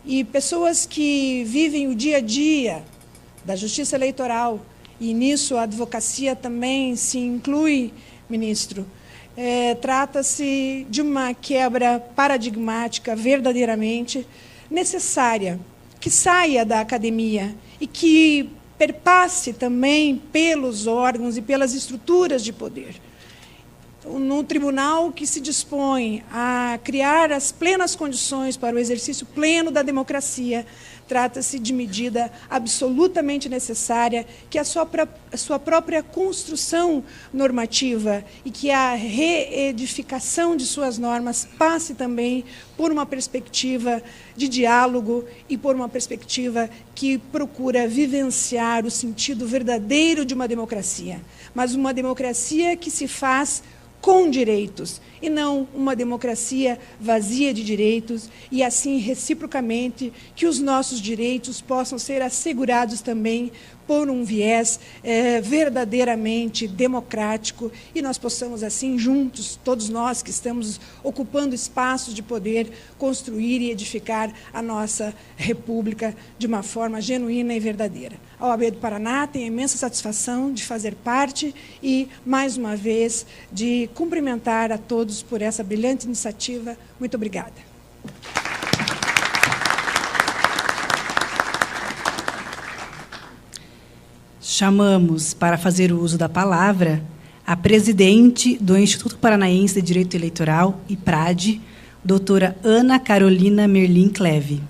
e pessoas que vivem o dia a dia da justiça eleitoral, e nisso a advocacia também se inclui, ministro. Trata-se de uma quebra paradigmática verdadeiramente necessária, que saia da academia e que perpasse também pelos órgãos e pelas estruturas de poder. No tribunal que se dispõe a criar as plenas condições para o exercício pleno da democracia, trata-se de medida absolutamente necessária, que a sua própria construção normativa e que a reedificação de suas normas passe também por uma perspectiva de diálogo e por uma perspectiva que procura vivenciar o sentido verdadeiro de uma democracia, mas uma democracia que se faz com direitos, e não uma democracia vazia de direitos, e assim, reciprocamente, que os nossos direitos possam ser assegurados também por um viés verdadeiramente democrático, e nós possamos, assim, juntos, todos nós que estamos ocupando espaços de poder, construir e edificar a nossa república de uma forma genuína e verdadeira. A OAB do Paraná tem a imensa satisfação de fazer parte e, mais uma vez, de cumprimentar a todos por essa brilhante iniciativa. Muito obrigada. Chamamos para fazer o uso da palavra a presidente do Instituto Paranaense de Direito Eleitoral, IPRAD, doutora Ana Carolina Merlin Cleve.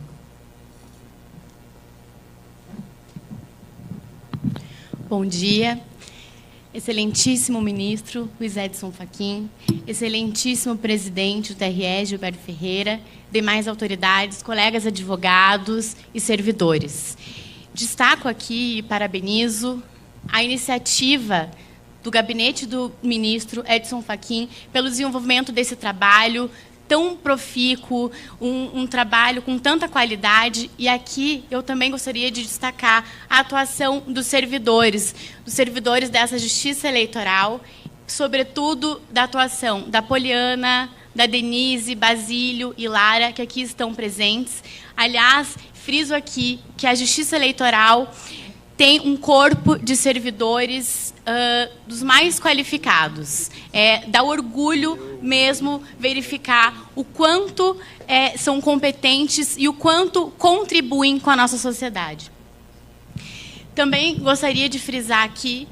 Bom dia, excelentíssimo ministro Luiz Edson Fachin, excelentíssimo presidente do TRE, Gilberto Ferreira, demais autoridades, colegas advogados e servidores. Destaco aqui e parabenizo a iniciativa do gabinete do ministro Edson Fachin pelo desenvolvimento desse trabalho tão profícuo, um trabalho com tanta qualidade. E aqui eu também gostaria de destacar a atuação dos servidores dessa Justiça Eleitoral, sobretudo da atuação da Poliana, da Denise, Basílio e Lara, que aqui estão presentes. Aliás, friso aqui que a Justiça Eleitoral tem um corpo de servidores dos mais qualificados. Dá orgulho mesmo verificar o quanto são competentes e o quanto contribuem com a nossa sociedade. Também gostaria de frisar aqui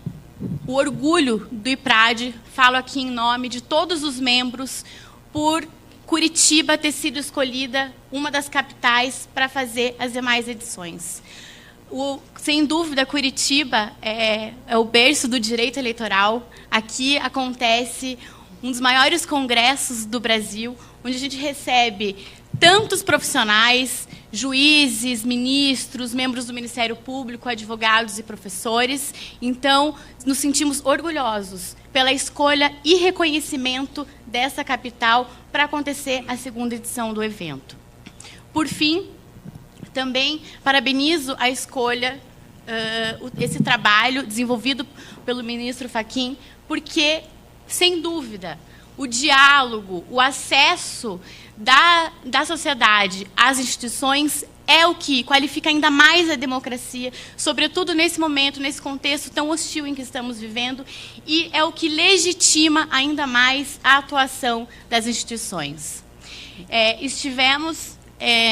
o orgulho do IPRAD, falo aqui em nome de todos os membros, por Curitiba ter sido escolhida uma das capitais para fazer as demais edições. Sem dúvida, Curitiba é o berço do direito eleitoral. Aqui acontece um dos maiores congressos do Brasil, onde a gente recebe tantos profissionais, juízes, ministros, membros do Ministério Público, advogados e professores. Então, nos sentimos orgulhosos pela escolha e reconhecimento dessa capital para acontecer a segunda edição do evento. Por fim, também parabenizo a escolha, esse trabalho desenvolvido pelo ministro Fachin, porque, sem dúvida, o diálogo, o acesso da sociedade às instituições é o que qualifica ainda mais a democracia, sobretudo nesse momento, nesse contexto tão hostil em que estamos vivendo, e é o que legitima ainda mais a atuação das instituições.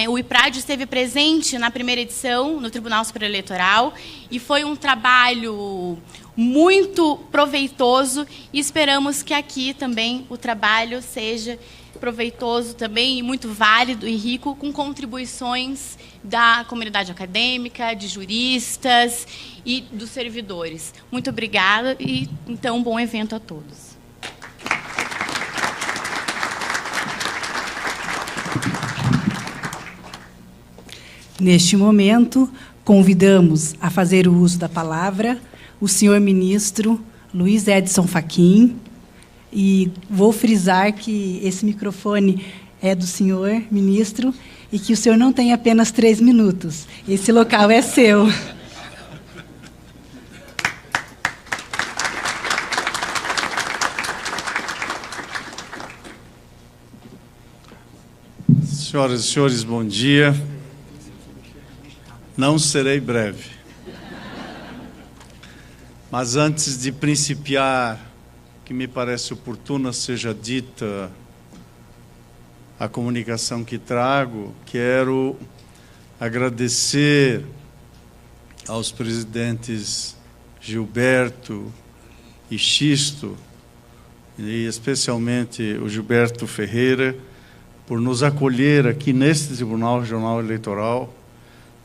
O IPRAD esteve presente na primeira edição, no Tribunal Superior Eleitoral, e foi um trabalho muito proveitoso, e esperamos que aqui também o trabalho seja proveitoso também, e muito válido e rico, com contribuições da comunidade acadêmica, de juristas e dos servidores. Muito obrigada e, então, um bom evento a todos. Neste momento, convidamos a fazer o uso da palavra o senhor ministro Luiz Edson Fachin, e vou frisar que esse microfone é do senhor ministro e que o senhor não tem apenas 3 minutos. Esse local é seu. Senhoras e senhores, bom dia. Não serei breve. Mas antes de principiar, que me parece oportuna seja dita a comunicação que trago, quero agradecer aos presidentes Gilberto e Xisto, e especialmente o Gilberto Ferreira, por nos acolher aqui neste Tribunal Regional Eleitoral,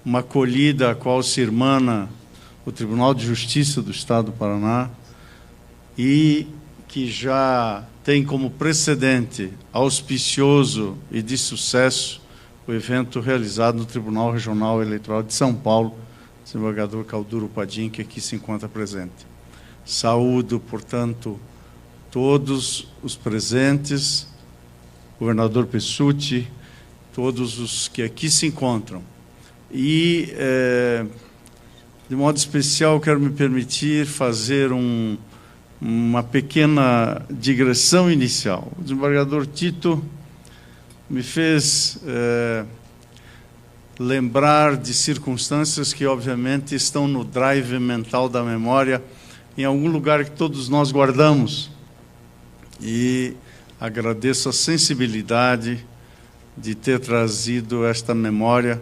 uma acolhida a qual se irmana o Tribunal de Justiça do Estado do Paraná, e que já tem como precedente auspicioso e de sucesso o evento realizado no Tribunal Regional Eleitoral de São Paulo, desembargador Calduro Padim, que aqui se encontra presente. Saúdo, portanto, todos os presentes, governador Pessutti, todos os que aqui se encontram. E, de modo especial, quero me permitir fazer uma pequena digressão inicial. O desembargador Tito me fez lembrar de circunstâncias que, obviamente, estão no drive mental da memória, em algum lugar que todos nós guardamos. E agradeço a sensibilidade de ter trazido esta memória,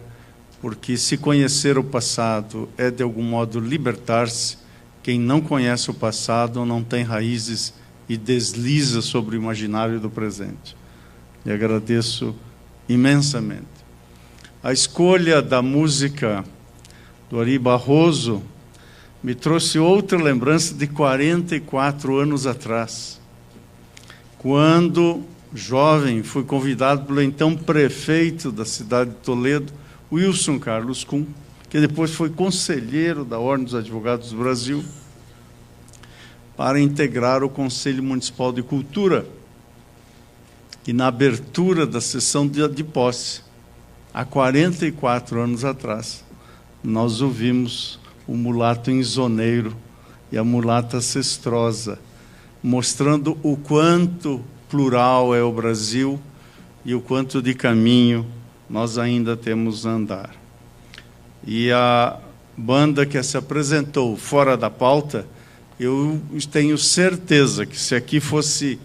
porque se conhecer o passado é, de algum modo, libertar-se. Quem não conhece o passado não tem raízes e desliza sobre o imaginário do presente. E agradeço imensamente. A escolha da música do Ari Barroso me trouxe outra lembrança de 44 anos atrás, quando, jovem, fui convidado pelo então prefeito da cidade de Toledo, Wilson Carlos Kuhn, que depois foi conselheiro da Ordem dos Advogados do Brasil, para integrar o Conselho Municipal de Cultura. E na abertura da sessão de posse, há 44 anos atrás, nós ouvimos o mulato insoneiro e a mulata cestrosa, mostrando o quanto plural é o Brasil e o quanto de caminho nós ainda temos a andar. E a banda que se apresentou fora da pauta, eu tenho certeza que se aqui fosse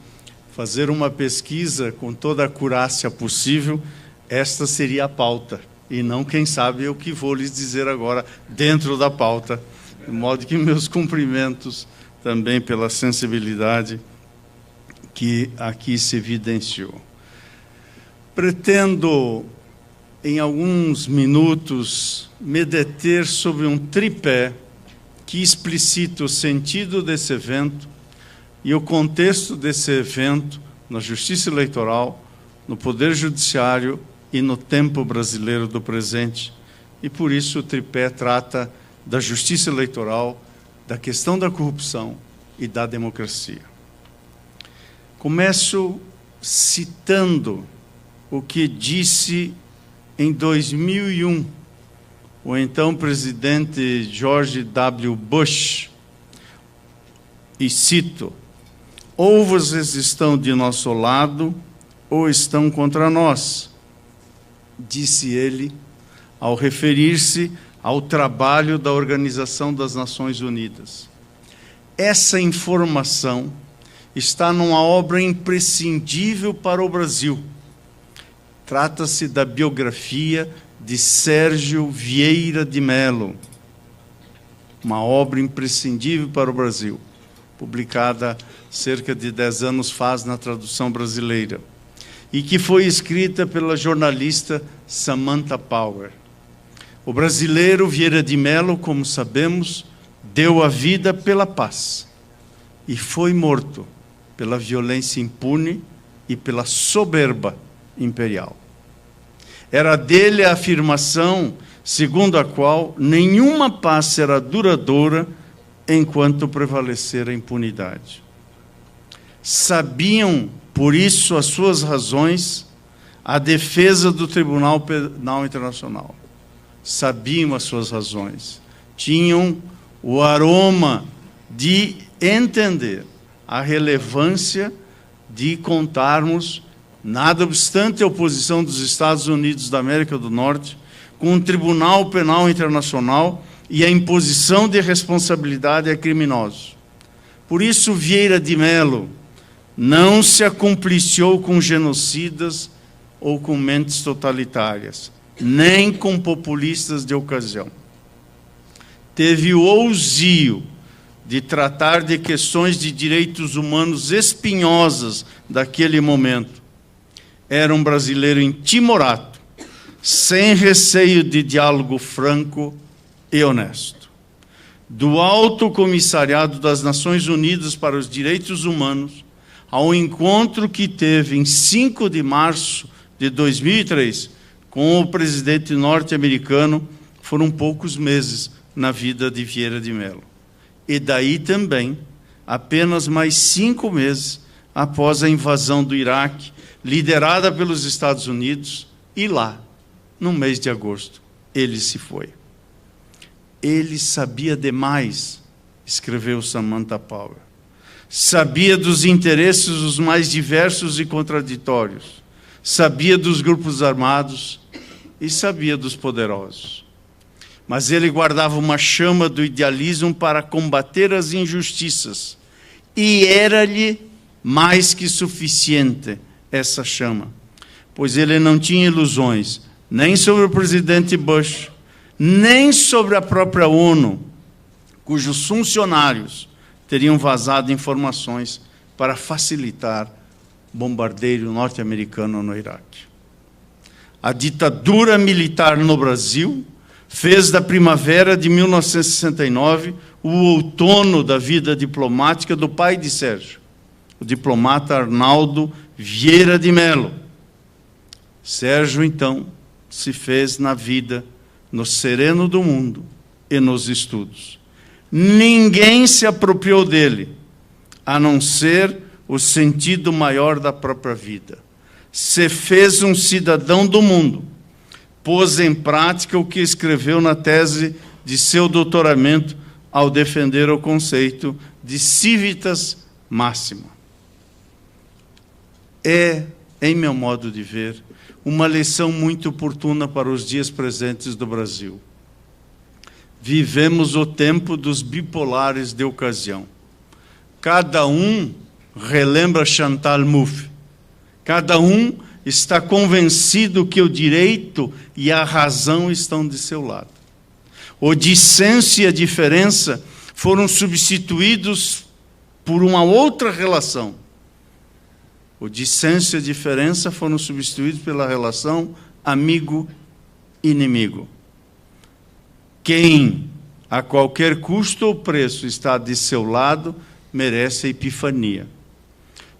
fazer uma pesquisa com toda a acurácia possível, esta seria a pauta, e não, quem sabe, o que vou lhes dizer agora dentro da pauta, de modo que meus cumprimentos também pela sensibilidade que aqui se evidenciou. Pretendo, em alguns minutos, me deter sobre um tripé que explicita o sentido desse evento e o contexto desse evento na Justiça Eleitoral, no Poder Judiciário e no tempo brasileiro do presente. E, por isso, o tripé trata da Justiça Eleitoral, da questão da corrupção e da democracia. Começo citando o que disse em 2001 o então presidente George W. Bush, e cito: ou vocês estão de nosso lado, ou estão contra nós, disse ele, ao referir-se ao trabalho da Organização das Nações Unidas. Essa informação está numa obra imprescindível para o Brasil. Trata-se da biografia de Sérgio Vieira de Mello, uma obra imprescindível para o Brasil, publicada cerca de 10 anos faz na tradução brasileira, e que foi escrita pela jornalista Samantha Power. O brasileiro Vieira de Mello, como sabemos, deu a vida pela paz e foi morto pela violência impune e pela soberba imperial. Era dele a afirmação segundo a qual nenhuma paz será duradoura enquanto prevalecer a impunidade. Sabiam, por isso, as suas razões, a defesa do Tribunal Penal Internacional. Sabiam as suas razões. Tinham o aroma de entender a relevância de contarmos, nada obstante a oposição dos Estados Unidos da América do Norte, com um Tribunal Penal Internacional e a imposição de responsabilidade a criminosos. Por isso, Vieira de Mello não se acompliciou com genocidas ou com mentes totalitárias, nem com populistas de ocasião. Teve o ousio de tratar de questões de direitos humanos espinhosas daquele momento. Era um brasileiro intimorato, sem receio de diálogo franco e honesto. Do Alto Comissariado das Nações Unidas para os Direitos Humanos, ao encontro que teve em 5 de março de 2003 com o presidente norte-americano, foram poucos meses na vida de Vieira de Mello. E daí também, apenas mais 5 meses após a invasão do Iraque, liderada pelos Estados Unidos, e lá, no mês de agosto, ele se foi. Ele sabia demais, escreveu Samantha Power. Sabia dos interesses os mais diversos e contraditórios. Sabia dos grupos armados e sabia dos poderosos. Mas ele guardava uma chama do idealismo para combater as injustiças. E era-lhe mais que suficiente essa chama, pois ele não tinha ilusões, nem sobre o presidente Bush, nem sobre a própria ONU, cujos funcionários teriam vazado informações para facilitar o bombardeio norte-americano no Iraque. A ditadura militar no Brasil fez da primavera de 1969 o outono da vida diplomática do pai de Sérgio, o diplomata Arnaldo Vieira de Mello. Sérgio, então, se fez na vida, no sereno do mundo e nos estudos. Ninguém se apropriou dele, a não ser o sentido maior da própria vida. Se fez um cidadão do mundo, pôs em prática o que escreveu na tese de seu doutoramento ao defender o conceito de civitas máxima. É, em meu modo de ver, uma lição muito oportuna para os dias presentes do Brasil. vivemos o tempo dos bipolares de ocasião. Cada um relembra Chantal Mouffe. Cada um está convencido que o direito e a razão estão de seu lado. O dissenso e a diferença foram substituídos por uma outra relação. O dissenso e a diferença foram substituídos pela relação amigo-inimigo. Quem, a qualquer custo ou preço, está de seu lado, merece a epifania.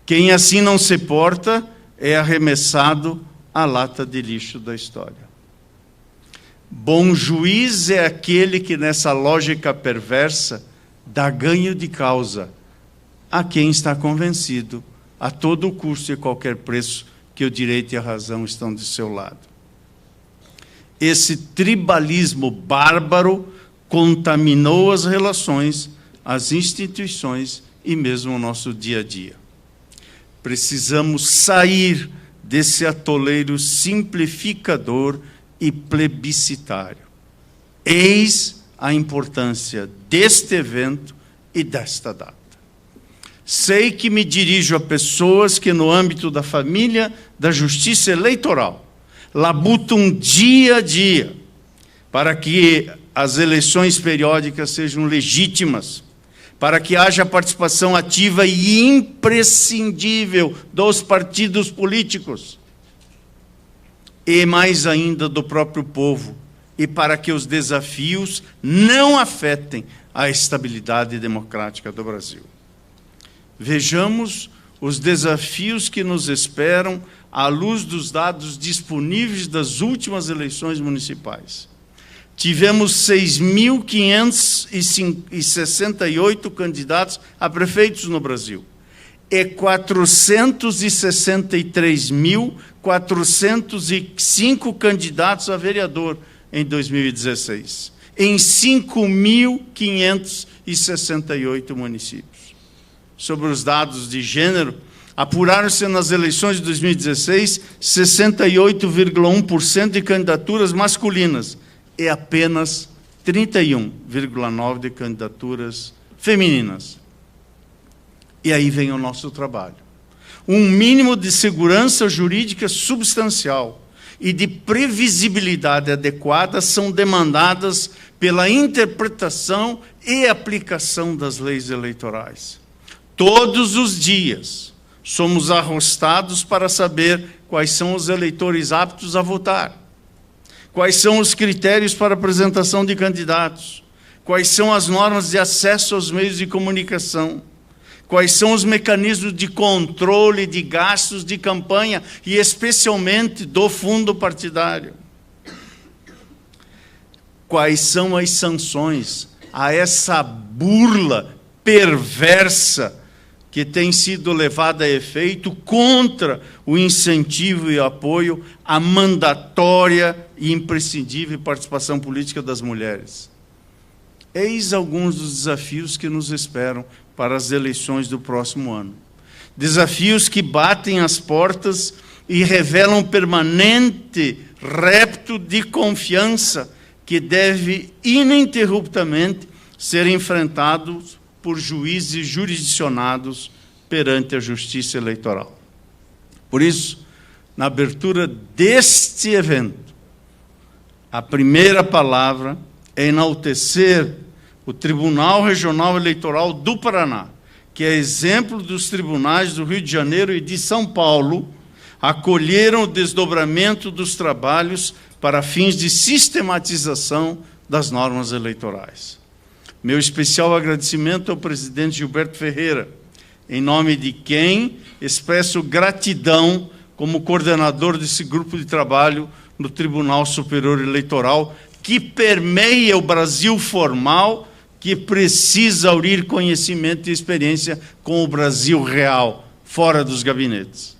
Quem assim não se porta é arremessado à lata de lixo da história. Bom juiz é aquele que, nessa lógica perversa, dá ganho de causa a quem está convencido, a todo custo e qualquer preço, que o direito e a razão estão de seu lado. Esse tribalismo bárbaro contaminou as relações, as instituições e mesmo o nosso dia a dia. Precisamos sair desse atoleiro simplificador e plebiscitário. Eis a importância deste evento e desta data. Sei que me dirijo a pessoas que, no âmbito da família da justiça eleitoral, labutam dia a dia para que as eleições periódicas sejam legítimas, para que haja participação ativa e imprescindível dos partidos políticos, e mais ainda do próprio povo, e para que os desafios não afetem a estabilidade democrática do Brasil. Vejamos os desafios que nos esperam à luz dos dados disponíveis das últimas eleições municipais. Tivemos 6.568 candidatos a prefeitos no Brasil e 463.405 candidatos a vereador em 2016, em 5.568 municípios. Sobre os dados de gênero, apuraram-se nas eleições de 2016 68,1% de candidaturas masculinas e apenas 31,9% de candidaturas femininas. E aí vem o nosso trabalho. Um mínimo de segurança jurídica substancial e de previsibilidade adequada são demandadas pela interpretação e aplicação das leis eleitorais. Todos os dias somos arrostados para saber quais são os eleitores aptos a votar, quais são os critérios para apresentação de candidatos, quais são as normas de acesso aos meios de comunicação, quais são os mecanismos de controle de gastos de campanha e especialmente do fundo partidário. Quais são as sanções a essa burla perversa que tem sido levada a efeito contra o incentivo e apoio à mandatória e imprescindível participação política das mulheres. Eis alguns dos desafios que nos esperam para as eleições do próximo ano. Desafios que batem as portas e revelam permanente repto de confiança que deve ininterruptamente ser enfrentado por juízes jurisdicionados perante a justiça eleitoral. Por isso, na abertura deste evento, a primeira palavra é enaltecer o Tribunal Regional Eleitoral do Paraná, que é exemplo dos tribunais do Rio de Janeiro e de São Paulo, acolheram o desdobramento dos trabalhos para fins de sistematização das normas eleitorais. Meu especial agradecimento ao presidente Gilberto Ferreira, em nome de quem expresso gratidão como coordenador desse grupo de trabalho no Tribunal Superior Eleitoral, que permeia o Brasil formal, que precisa aurir conhecimento e experiência com o Brasil real, fora dos gabinetes.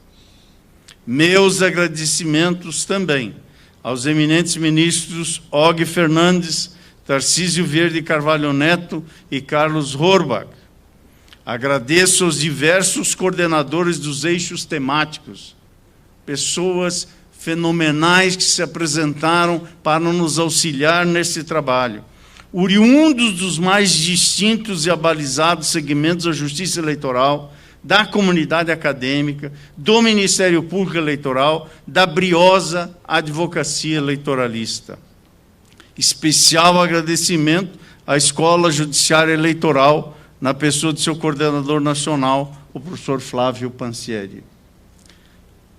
Meus agradecimentos também aos eminentes ministros Og Fernandes, Tarcísio Verde Carvalho Neto e Carlos Horbach. Agradeço aos diversos coordenadores dos eixos temáticos, pessoas fenomenais que se apresentaram para nos auxiliar nesse trabalho. oriundos dos mais distintos e abalizados segmentos da justiça eleitoral, da comunidade acadêmica, do Ministério Público Eleitoral, da briosa advocacia eleitoralista. Especial agradecimento à Escola Judiciária Eleitoral, na pessoa de seu coordenador nacional, o professor Flávio Pansieri.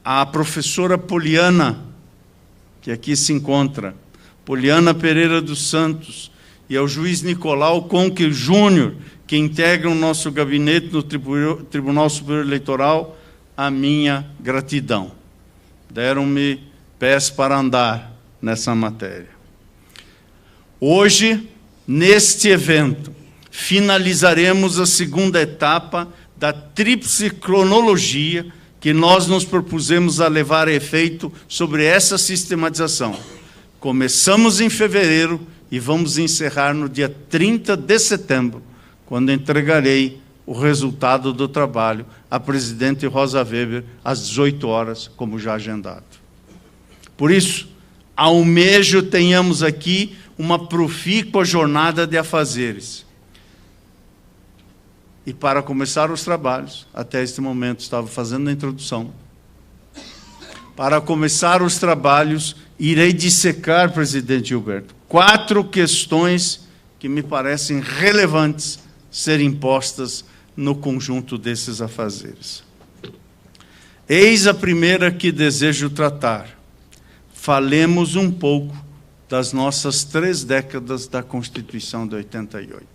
À professora Poliana, que aqui se encontra, Poliana Pereira dos Santos, e ao juiz Nicolau Conque Júnior, que integram o nosso gabinete no Tribunal Superior Eleitoral, a minha gratidão. Deram-me pés para andar nessa matéria. Hoje, neste evento, finalizaremos a segunda etapa da tríplice cronologia que nós nos propusemos a levar a efeito sobre essa sistematização. Começamos em fevereiro e vamos encerrar no dia 30 de setembro, quando entregarei o resultado do trabalho à presidente Rosa Weber às 18 horas, como já agendado. Por isso, almejo tenhamos aqui uma profícua jornada de afazeres. E para começar os trabalhos, até este momento estava fazendo a introdução, para começar os trabalhos, irei dissecar, presidente Gilberto, 4 questões que me parecem relevantes serem postas no conjunto desses afazeres. Eis a primeira que desejo tratar. Falemos um pouco das nossas 3 décadas da Constituição de 88.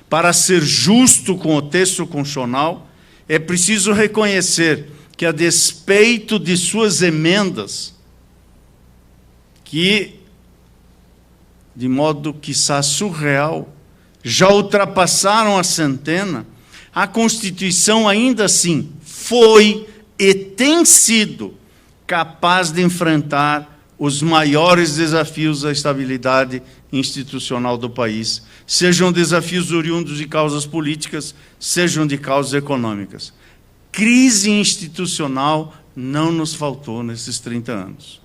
Para ser justo com o texto constitucional, é preciso reconhecer que, a despeito de suas emendas, que, de modo quiçá surreal, já ultrapassaram a centena, a Constituição ainda assim foi e tem sido capaz de enfrentar os maiores desafios à estabilidade institucional do país, sejam desafios oriundos de causas políticas, sejam de causas econômicas. Crise institucional não nos faltou nesses 30 anos.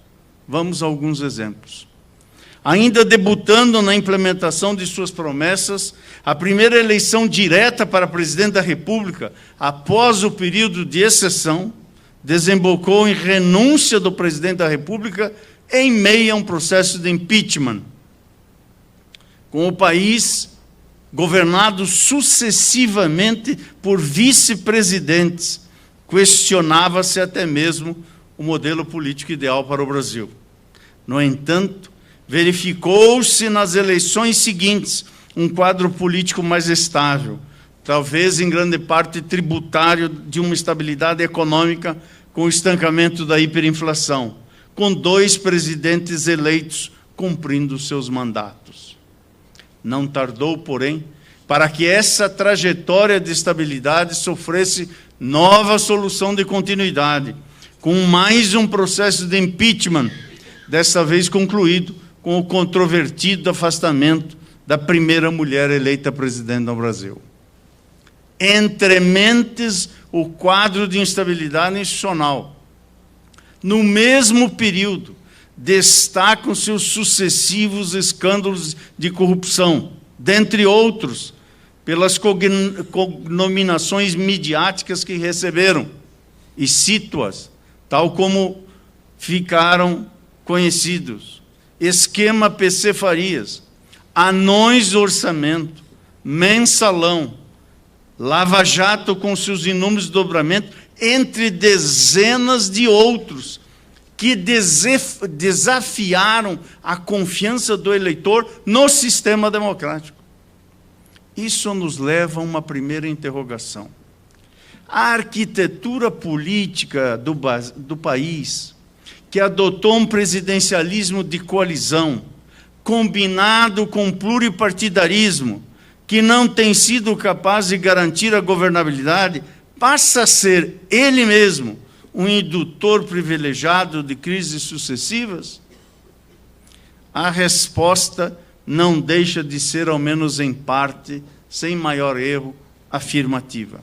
Vamos a alguns exemplos. Ainda debutando na implementação de suas promessas, a primeira eleição direta para presidente da República, após o período de exceção, desembocou em renúncia do presidente da República em meio a um processo de impeachment. Com o país governado sucessivamente por vice-presidentes, questionava-se até mesmo o modelo político ideal para o Brasil. No entanto, verificou-se nas eleições seguintes um quadro político mais estável, talvez em grande parte tributário de uma estabilidade econômica com o estancamento da hiperinflação, com 2 presidentes eleitos cumprindo seus mandatos. Não tardou, porém, para que essa trajetória de estabilidade sofresse nova solução de continuidade, com mais um processo de impeachment, desta vez concluído com o controvertido afastamento da primeira mulher eleita presidente do Brasil. Entre mentes, o quadro de instabilidade institucional. No mesmo período, destacam-se os sucessivos escândalos de corrupção, dentre outros, pelas cognominações midiáticas que receberam, e cito-as, tal como ficaram conhecidos: esquema PC Farias, anões do orçamento, mensalão, Lava Jato com seus inúmeros dobramentos, entre dezenas de outros, que desafiaram a confiança do eleitor no sistema democrático. Isso nos leva a uma primeira interrogação. A arquitetura política do país, que adotou um presidencialismo de coalizão, combinado com pluripartidarismo, que não tem sido capaz de garantir a governabilidade, passa a ser ele mesmo um indutor privilegiado de crises sucessivas? A resposta não deixa de ser, ao menos em parte, sem maior erro, afirmativa.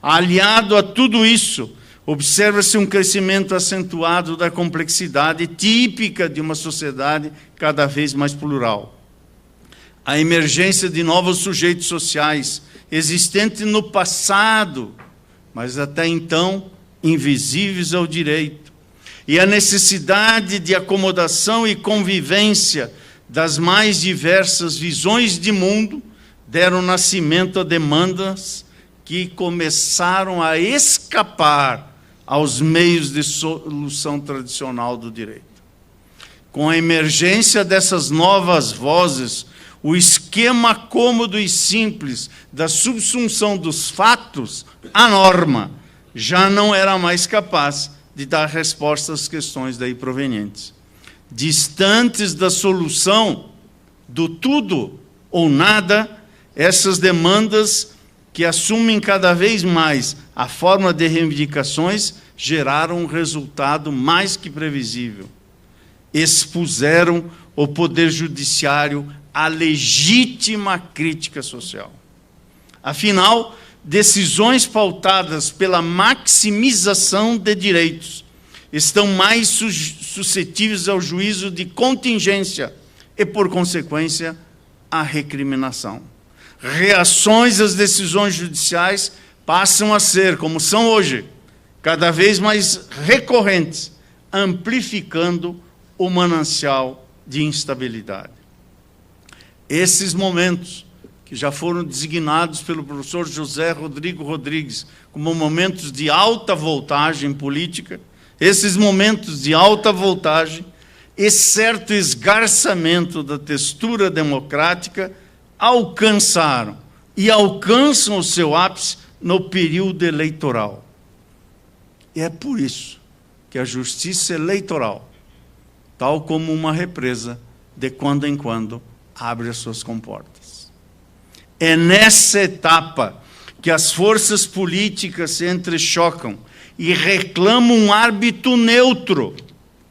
Aliado a tudo isso, observa-se um crescimento acentuado da complexidade típica de uma sociedade cada vez mais plural. A emergência de novos sujeitos sociais, existentes no passado, mas até então invisíveis ao direito, e a necessidade de acomodação e convivência das mais diversas visões de mundo deram nascimento a demandas que começaram a escapar aos meios de solução tradicional do direito. Com a emergência dessas novas vozes, o esquema cômodo e simples da subsunção dos fatos à norma já não era mais capaz de dar resposta às questões daí provenientes. Distantes da solução do tudo ou nada, essas demandas que assumem cada vez mais a forma de reivindicações, geraram um resultado mais que previsível. Expuseram o Poder Judiciário à legítima crítica social. Afinal, decisões pautadas pela maximização de direitos estão mais suscetíveis ao juízo de contingência e, por consequência, à recriminação. Reações às decisões judiciais passam a ser, como são hoje, cada vez mais recorrentes, amplificando o manancial de instabilidade. Esses momentos, que já foram designados pelo professor José Rodrigo Rodrigues como momentos de alta voltagem política, esses momentos de alta voltagem e certo esgarçamento da textura democrática alcançaram e alcançam o seu ápice no período eleitoral. E é por isso que a justiça eleitoral, tal como uma represa, de quando em quando abre as suas comportas. É nessa etapa que as forças políticas se entrechocam e reclamam um árbitro neutro,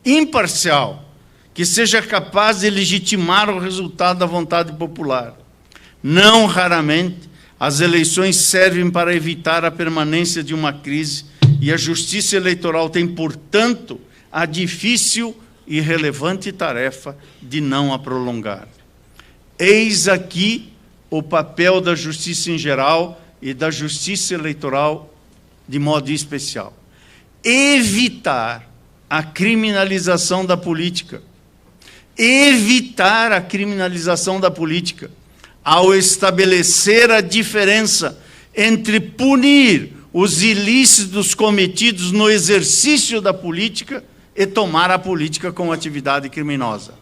imparcial, que seja capaz de legitimar o resultado da vontade popular. Não raramente, as eleições servem para evitar a permanência de uma crise e a justiça eleitoral tem, portanto, a difícil e relevante tarefa de não a prolongar. Eis aqui o papel da justiça em geral e da justiça eleitoral de modo especial. Evitar a criminalização da política. Evitar a criminalização da política ao estabelecer a diferença entre punir os ilícitos cometidos no exercício da política e tomar a política como atividade criminosa.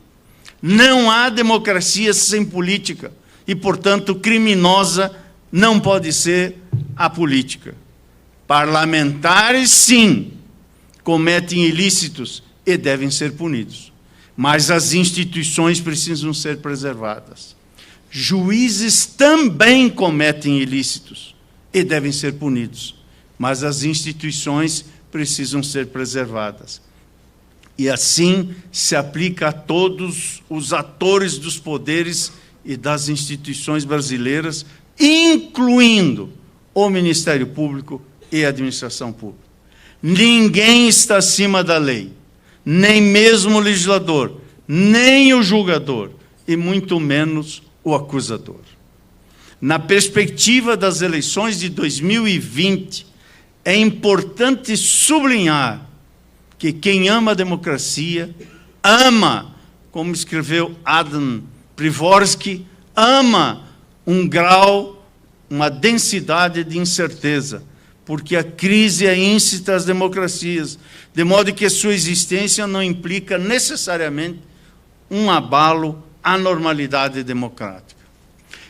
Não há democracia sem política e, portanto, criminosa não pode ser a política. Parlamentares, sim, cometem ilícitos e devem ser punidos, mas as instituições precisam ser preservadas. Juízes também cometem ilícitos e devem ser punidos, mas as instituições precisam ser preservadas. E assim se aplica a todos os atores dos poderes e das instituições brasileiras, incluindo o Ministério Público e a administração pública. Ninguém está acima da lei, nem mesmo o legislador, nem o julgador, e muito menos o acusador. Na perspectiva das eleições de 2020, é importante sublinhar que quem ama a democracia, ama, como escreveu Adam Pravorsky, ama um grau, uma densidade de incerteza, porque a crise é íncita às democracias, de modo que sua existência não implica necessariamente um abalo à normalidade democrática.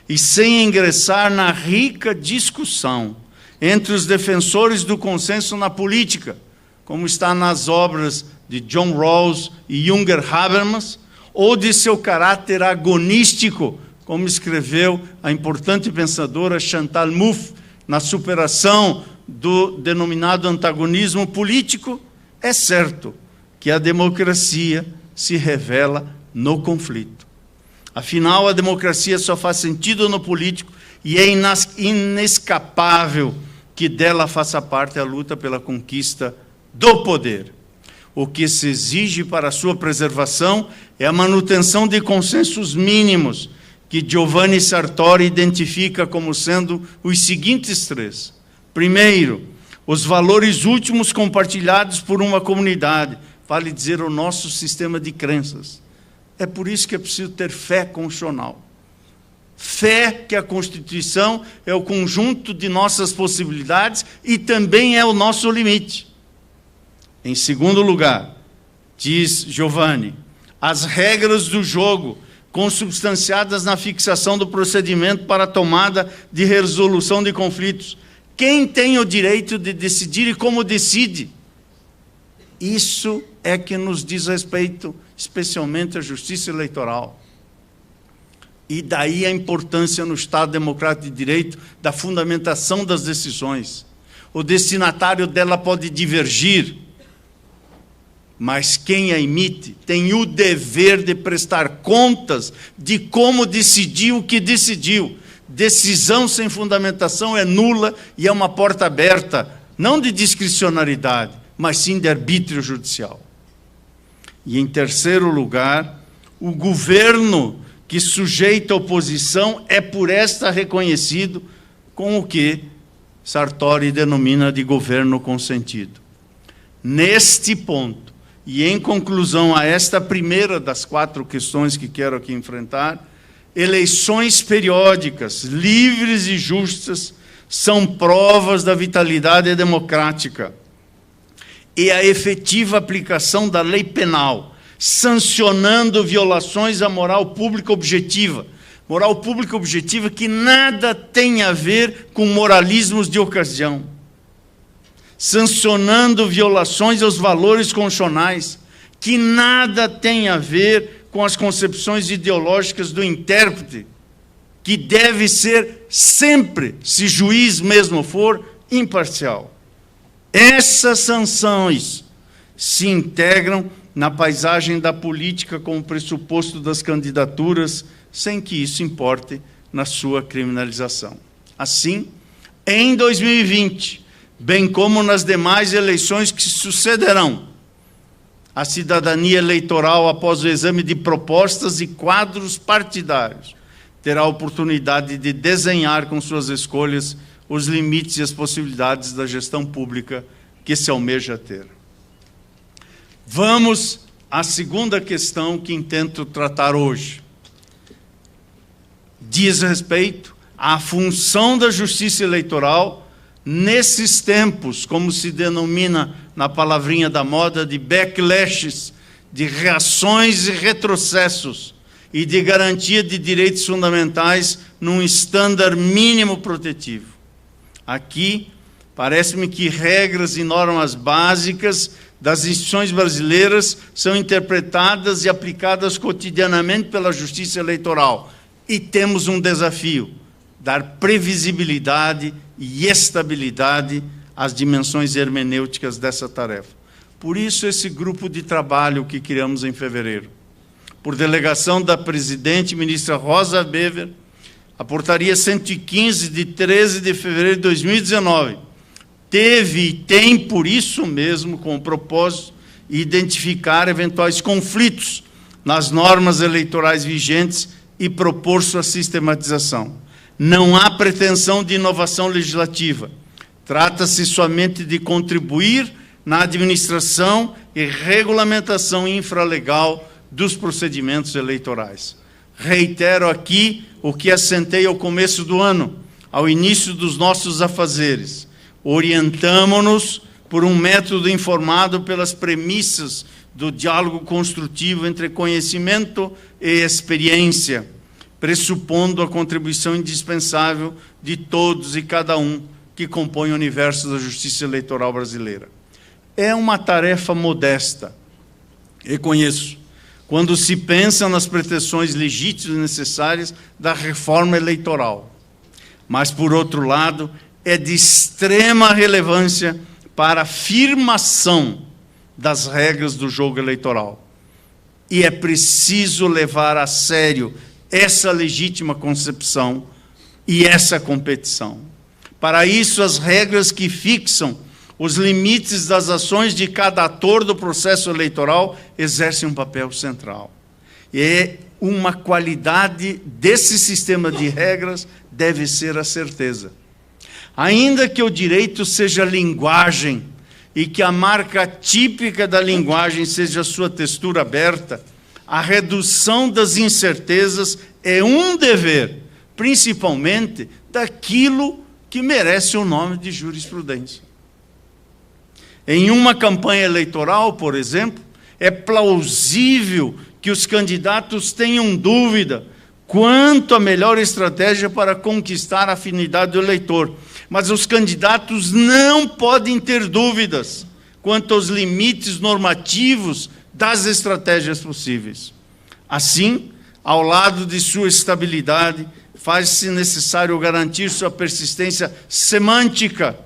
E sem ingressar na rica discussão entre os defensores do consenso na política, como está nas obras de John Rawls e Jürgen Habermas, ou de seu caráter agonístico, como escreveu a importante pensadora Chantal Mouffe, na superação do denominado antagonismo político, é certo que a democracia se revela no conflito. Afinal, a democracia só faz sentido no político e é inescapável que dela faça parte a luta pela conquista do poder. O que se exige para a sua preservação é a manutenção de consensos mínimos, que Giovanni Sartori identifica como sendo os seguintes 3. Primeiro, os valores últimos compartilhados por uma comunidade, vale dizer, o nosso sistema de crenças. É por isso que é preciso ter fé constitucional. Fé que a Constituição é o conjunto de nossas possibilidades e também é o nosso limite. Em segundo lugar, diz Giovanni, as regras do jogo consubstanciadas na fixação do procedimento para a tomada de resolução de conflitos. Quem tem o direito de decidir e como decide? Isso é que nos diz respeito, especialmente à justiça eleitoral. E daí a importância no Estado Democrático de Direito da fundamentação das decisões. O destinatário dela pode divergir, mas quem a emite tem o dever de prestar contas de como decidiu o que decidiu. Decisão sem fundamentação é nula e é uma porta aberta, não de discricionariedade, mas sim de arbítrio judicial. E, em terceiro lugar, o governo que sujeita a oposição é por esta reconhecido com o que Sartori denomina de governo consentido. Neste ponto, e em conclusão a esta primeira das 4 questões que quero aqui enfrentar, eleições periódicas, livres e justas, são provas da vitalidade democrática e a efetiva aplicação da lei penal, sancionando violações à moral pública objetiva. Moral pública objetiva que nada tem a ver com moralismos de ocasião. Sancionando violações aos valores constitucionais, que nada tem a ver com as concepções ideológicas do intérprete, que deve ser sempre, se juiz mesmo for, imparcial. Essas sanções se integram na paisagem da política como pressuposto das candidaturas, sem que isso importe na sua criminalização. Assim, em 2020, bem como nas demais eleições que sucederão, a cidadania eleitoral, após o exame de propostas e quadros partidários, terá a oportunidade de desenhar com suas escolhas os limites e as possibilidades da gestão pública que se almeja ter. Vamos à segunda questão que intento tratar hoje. Diz respeito à função da justiça eleitoral nesses tempos, como se denomina na palavrinha da moda, de backlashes, de reações e retrocessos, e de garantia de direitos fundamentais num estándar mínimo protetivo. Aqui, parece-me que regras e normas básicas das instituições brasileiras são interpretadas e aplicadas cotidianamente pela justiça eleitoral. E temos um desafio: dar previsibilidade e estabilidade às dimensões hermenêuticas dessa tarefa. Por isso, esse grupo de trabalho que criamos em fevereiro, por delegação da presidente ministra Rosa Weber, a portaria 115 de 13 de fevereiro de 2019, teve e tem, por isso mesmo, como propósito, identificar eventuais conflitos nas normas eleitorais vigentes e propor sua sistematização. Não há pretensão de inovação legislativa. Trata-se somente de contribuir na administração e regulamentação infralegal dos procedimentos eleitorais. Reitero aqui o que assentei ao começo do ano, ao início dos nossos afazeres. Orientamo-nos por um método informado pelas premissas do diálogo construtivo entre conhecimento e experiência, pressupondo a contribuição indispensável de todos e cada um que compõem o universo da justiça eleitoral brasileira. É uma tarefa modesta, reconheço, quando se pensa nas pretensões legítimas e necessárias da reforma eleitoral. Mas, por outro lado, é de extrema relevância para a afirmação das regras do jogo eleitoral. E é preciso levar a sério essa legítima concepção e essa competição. Para isso, as regras que fixam os limites das ações de cada ator do processo eleitoral exercem um papel central. E uma qualidade desse sistema de regras deve ser a certeza. Ainda que o direito seja linguagem e que a marca típica da linguagem seja a sua textura aberta, a redução das incertezas é um dever, principalmente daquilo que merece o nome de jurisprudência. Em uma campanha eleitoral, por exemplo, é plausível que os candidatos tenham dúvida quanto à melhor estratégia para conquistar a afinidade do eleitor. Mas os candidatos não podem ter dúvidas quanto aos limites normativos das estratégias possíveis. Assim, ao lado de sua estabilidade, faz-se necessário garantir sua persistência semântica,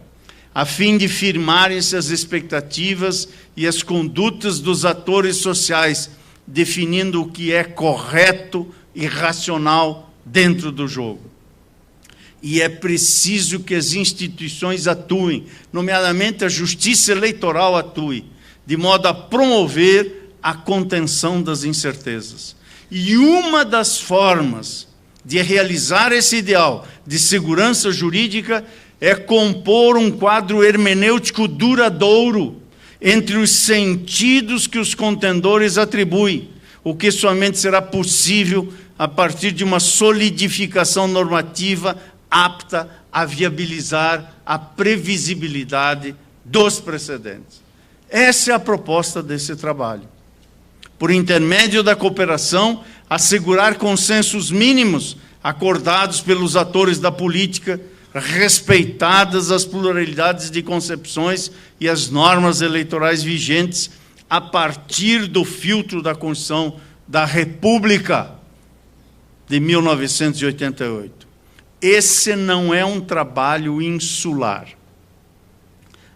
a fim de firmarem-se as expectativas e as condutas dos atores sociais, definindo o que é correto e racional dentro do jogo. E é preciso que as instituições atuem, nomeadamente a Justiça Eleitoral atue, de modo a promover a contenção das incertezas. E uma das formas de realizar esse ideal de segurança jurídica é compor um quadro hermenêutico duradouro entre os sentidos que os contendores atribuem, o que somente será possível a partir de uma solidificação normativa apta a viabilizar a previsibilidade dos precedentes. Essa é a proposta desse trabalho. Por intermédio da cooperação, assegurar consensos mínimos acordados pelos atores da política, respeitadas as pluralidades de concepções e as normas eleitorais vigentes a partir do filtro da Constituição da República de 1988. Esse não é um trabalho insular.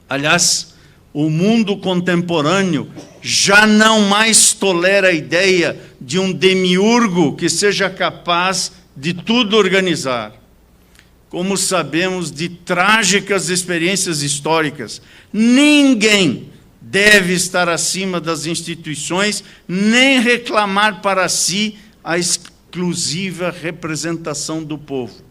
Aliás, o mundo contemporâneo já não mais tolera a ideia de um demiurgo que seja capaz de tudo organizar. Como sabemos de trágicas experiências históricas, ninguém deve estar acima das instituições, nem reclamar para si a exclusiva representação do povo.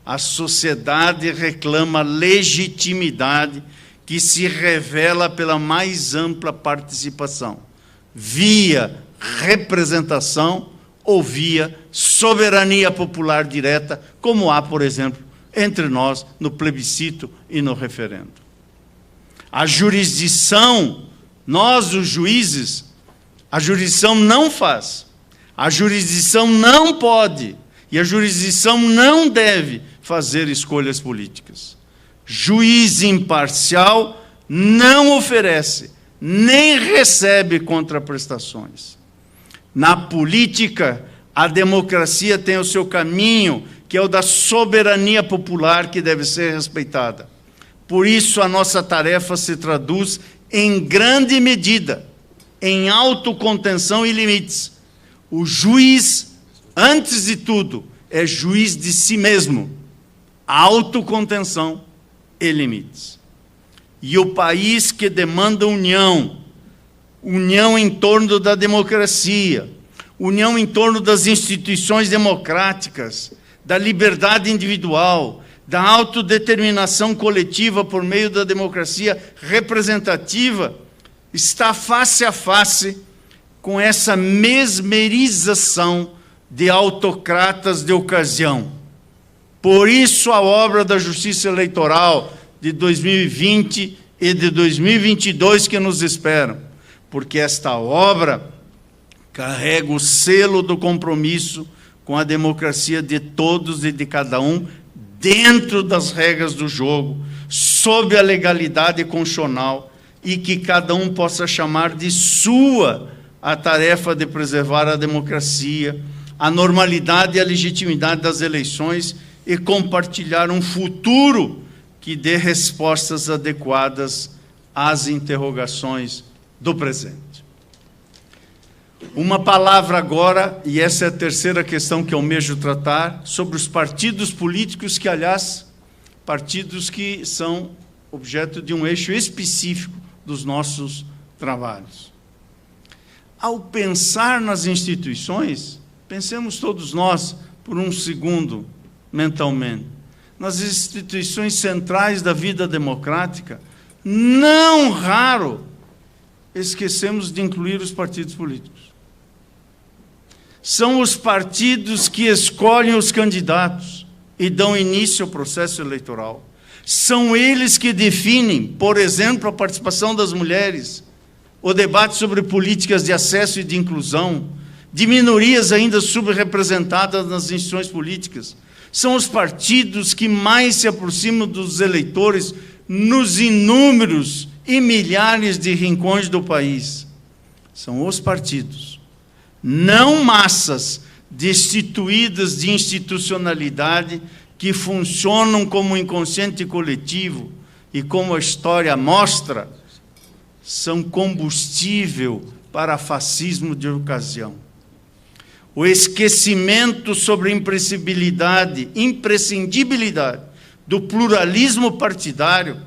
A sociedade reclama legitimidade que se revela pela mais ampla participação, via representação ou via soberania popular direta, como há, por exemplo, entre nós no plebiscito e no referendo. A jurisdição, nós os juízes, a jurisdição não faz, a jurisdição não pode e a jurisdição não deve fazer escolhas políticas. Juiz imparcial não oferece, nem recebe contraprestações. Na política, a democracia tem o seu caminho, que é o da soberania popular, que deve ser respeitada. Por isso, a nossa tarefa se traduz, em grande medida, em autocontenção e limites. O juiz, antes de tudo, é juiz de si mesmo. Autocontenção e limites. E o país que demanda união em torno da democracia, união em torno das instituições democráticas, da liberdade individual, da autodeterminação coletiva por meio da democracia representativa, está face a face com essa mesmerização de autocratas de ocasião. Por isso, a obra da Justiça Eleitoral de 2020 e de 2022 que nos esperam, porque esta obra carrega o selo do compromisso com a democracia de todos e de cada um, dentro das regras do jogo, sob a legalidade constitucional, e que cada um possa chamar de sua a tarefa de preservar a democracia, a normalidade e a legitimidade das eleições e compartilhar um futuro que dê respostas adequadas às interrogações do presente. Uma palavra agora, e essa é a terceira questão que eu almejo tratar, sobre os partidos políticos que, aliás, partidos que são objeto de um eixo específico dos nossos trabalhos. Ao pensar nas instituições, pensemos todos nós, por um segundo, mentalmente, nas instituições centrais da vida democrática. Não raro esquecemos de incluir os partidos políticos. São os partidos que escolhem os candidatos e dão início ao processo eleitoral. São eles que definem, por exemplo, a participação das mulheres, o debate sobre políticas de acesso e de inclusão, de minorias ainda subrepresentadas nas instituições políticas. São os partidos que mais se aproximam dos eleitores nos inúmeros e milhares de rincões do país. São os partidos, não massas destituídas de institucionalidade, que funcionam como inconsciente coletivo e, como a história mostra, são combustível para fascismo de ocasião. O esquecimento sobre a imprescindibilidade do pluralismo partidário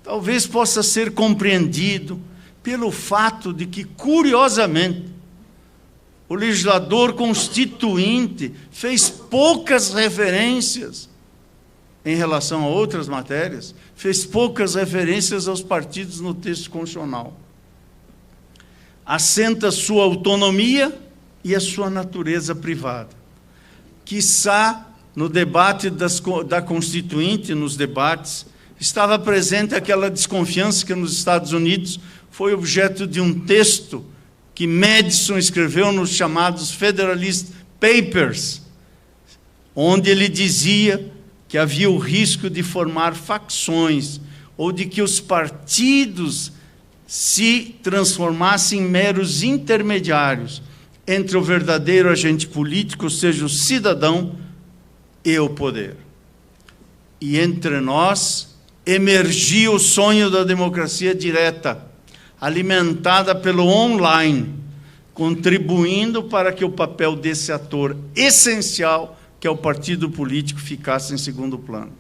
talvez possa ser compreendido pelo fato de que, curiosamente, o legislador constituinte fez poucas referências em relação a outras matérias, fez poucas referências aos partidos no texto constitucional. Assenta sua autonomia e a sua natureza privada. Quiçá, no debate da Constituinte, nos debates, estava presente aquela desconfiança que nos Estados Unidos foi objeto de um texto que Madison escreveu nos chamados Federalist Papers, onde ele dizia que havia o risco de formar facções ou de que os partidos se transformassem em meros intermediários entre o verdadeiro agente político, ou seja, o cidadão, e o poder. E entre nós emergia o sonho da democracia direta, alimentada pelo online, contribuindo para que o papel desse ator essencial, que é o partido político, ficasse em segundo plano.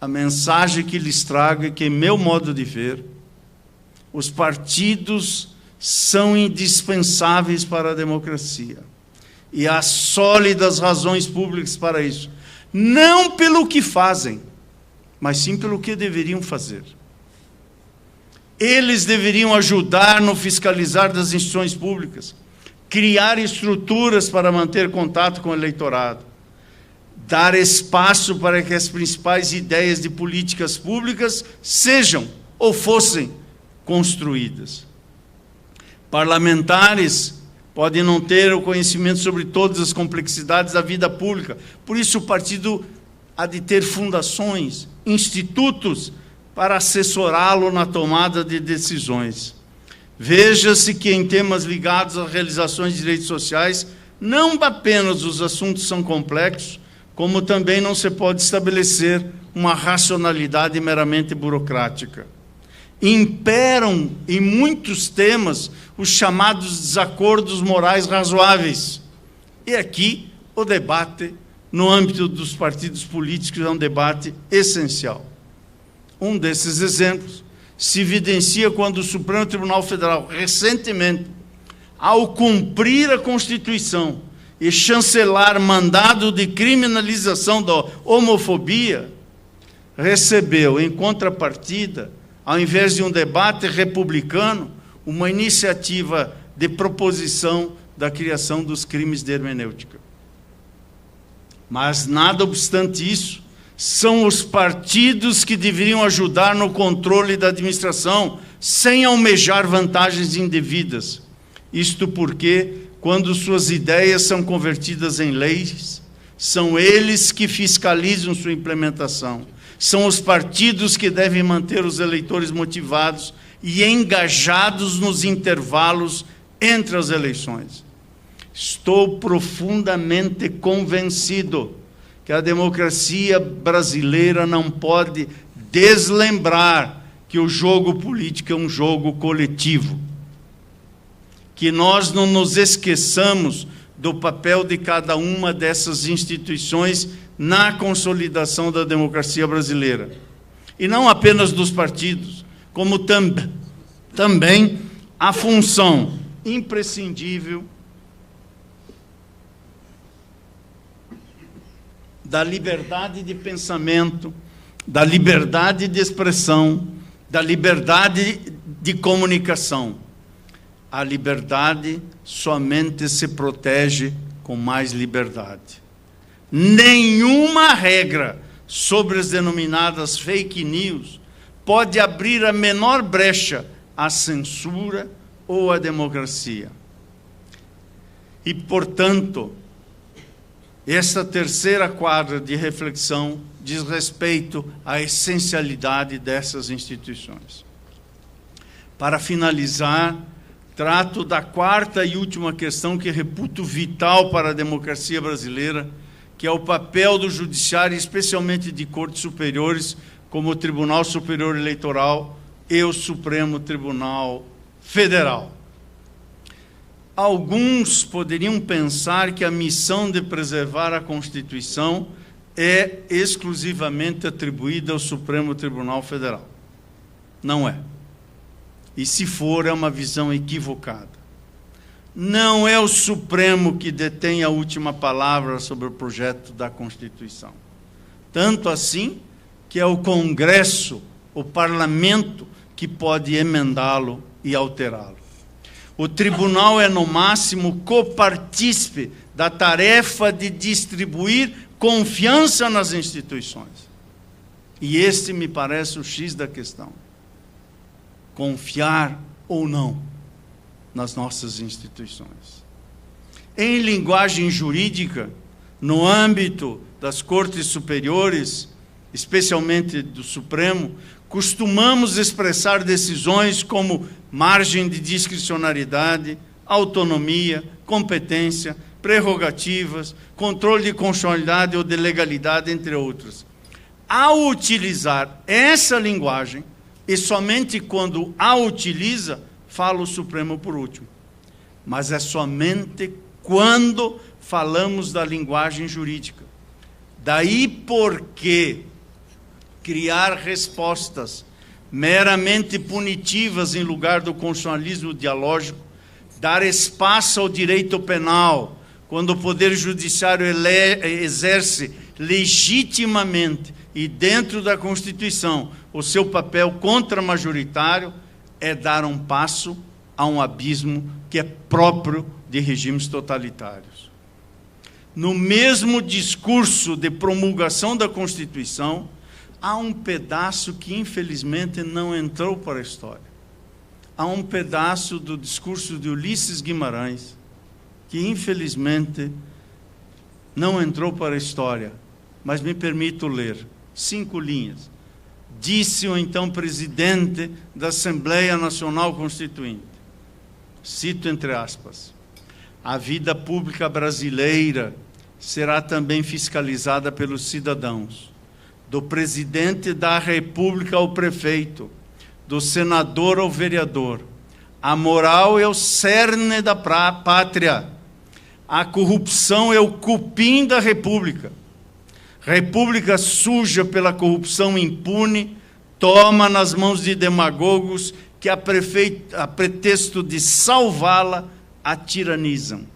A mensagem que lhes trago é que, em meu modo de ver, os partidos são indispensáveis para a democracia. E há sólidas razões públicas para isso. Não pelo que fazem, mas sim pelo que deveriam fazer. Eles deveriam ajudar no fiscalizar das instituições públicas, criar estruturas para manter contato com o eleitorado, dar espaço para que as principais ideias de políticas públicas sejam ou fossem construídas. Parlamentares podem não ter o conhecimento sobre todas as complexidades da vida pública, por isso o partido há de ter fundações, institutos, para assessorá-lo na tomada de decisões. Veja-se que em temas ligados às realizações de direitos sociais, não apenas os assuntos são complexos, como também não se pode estabelecer uma racionalidade meramente burocrática. Imperam em muitos temas os chamados desacordos morais razoáveis. E aqui o debate no âmbito dos partidos políticos é um debate essencial. Um desses exemplos se evidencia quando o Supremo Tribunal Federal, recentemente, ao cumprir a Constituição e chancelar mandado de criminalização da homofobia, recebeu, em contrapartida, ao invés de um debate republicano, uma iniciativa de proposição da criação dos crimes de hermenêutica. Mas, nada obstante isso, são os partidos que deveriam ajudar no controle da administração, sem almejar vantagens indevidas. Isto porque, quando suas ideias são convertidas em leis, são eles que fiscalizam sua implementação. São os partidos que devem manter os eleitores motivados e engajados nos intervalos entre as eleições. Estou profundamente convencido que a democracia brasileira não pode deslembrar que o jogo político é um jogo coletivo. Que nós não nos esqueçamos do papel de cada uma dessas instituições na consolidação da democracia brasileira. E não apenas dos partidos, como também a função imprescindível da liberdade de pensamento, da liberdade de expressão, da liberdade de comunicação. A liberdade somente se protege com mais liberdade. Nenhuma regra sobre as denominadas fake news pode abrir a menor brecha à censura ou à democracia. E, portanto, esta terceira quadra de reflexão diz respeito à essencialidade dessas instituições. Para finalizar, trato da quarta e última questão que reputo vital para a democracia brasileira, que é o papel do judiciário, especialmente de cortes superiores, como o Tribunal Superior Eleitoral e o Supremo Tribunal Federal. Alguns poderiam pensar que a missão de preservar a Constituição é exclusivamente atribuída ao Supremo Tribunal Federal. Não é. E se for, é uma visão equivocada. Não é o Supremo que detém a última palavra sobre o projeto da Constituição. Tanto assim que é o Congresso, o Parlamento, que pode emendá-lo e alterá-lo. O tribunal é, no máximo, copartícipe da tarefa de distribuir confiança nas instituições. E este me parece o X da questão. Confiar ou não nas nossas instituições. Em linguagem jurídica, no âmbito das cortes superiores, especialmente do Supremo, costumamos expressar decisões como margem de discricionariedade, autonomia, competência, prerrogativas, controle de constitucionalidade ou de legalidade, entre outras. Ao utilizar essa linguagem, e somente quando a utiliza, fala o Supremo por último. Mas é somente quando falamos da linguagem jurídica. Daí porque criar respostas meramente punitivas em lugar do constitucionalismo dialógico, dar espaço ao direito penal, quando o Poder Judiciário exerce legitimamente e dentro da Constituição o seu papel contramajoritário, é dar um passo a um abismo que é próprio de regimes totalitários. No mesmo discurso de promulgação da Constituição, há um pedaço que, infelizmente, não entrou para a história. Há um pedaço do discurso de Ulisses Guimarães que, infelizmente, não entrou para a história, mas me permito ler 5 linhas. Disse o então presidente da Assembleia Nacional Constituinte, cito entre aspas, a vida pública brasileira será também fiscalizada pelos cidadãos, do presidente da República ao prefeito, do senador ao vereador. A moral é o cerne da pátria. A corrupção é o cupim da República. República suja pela corrupção impune, toma nas mãos de demagogos que, a pretexto de salvá-la, a tiranizam.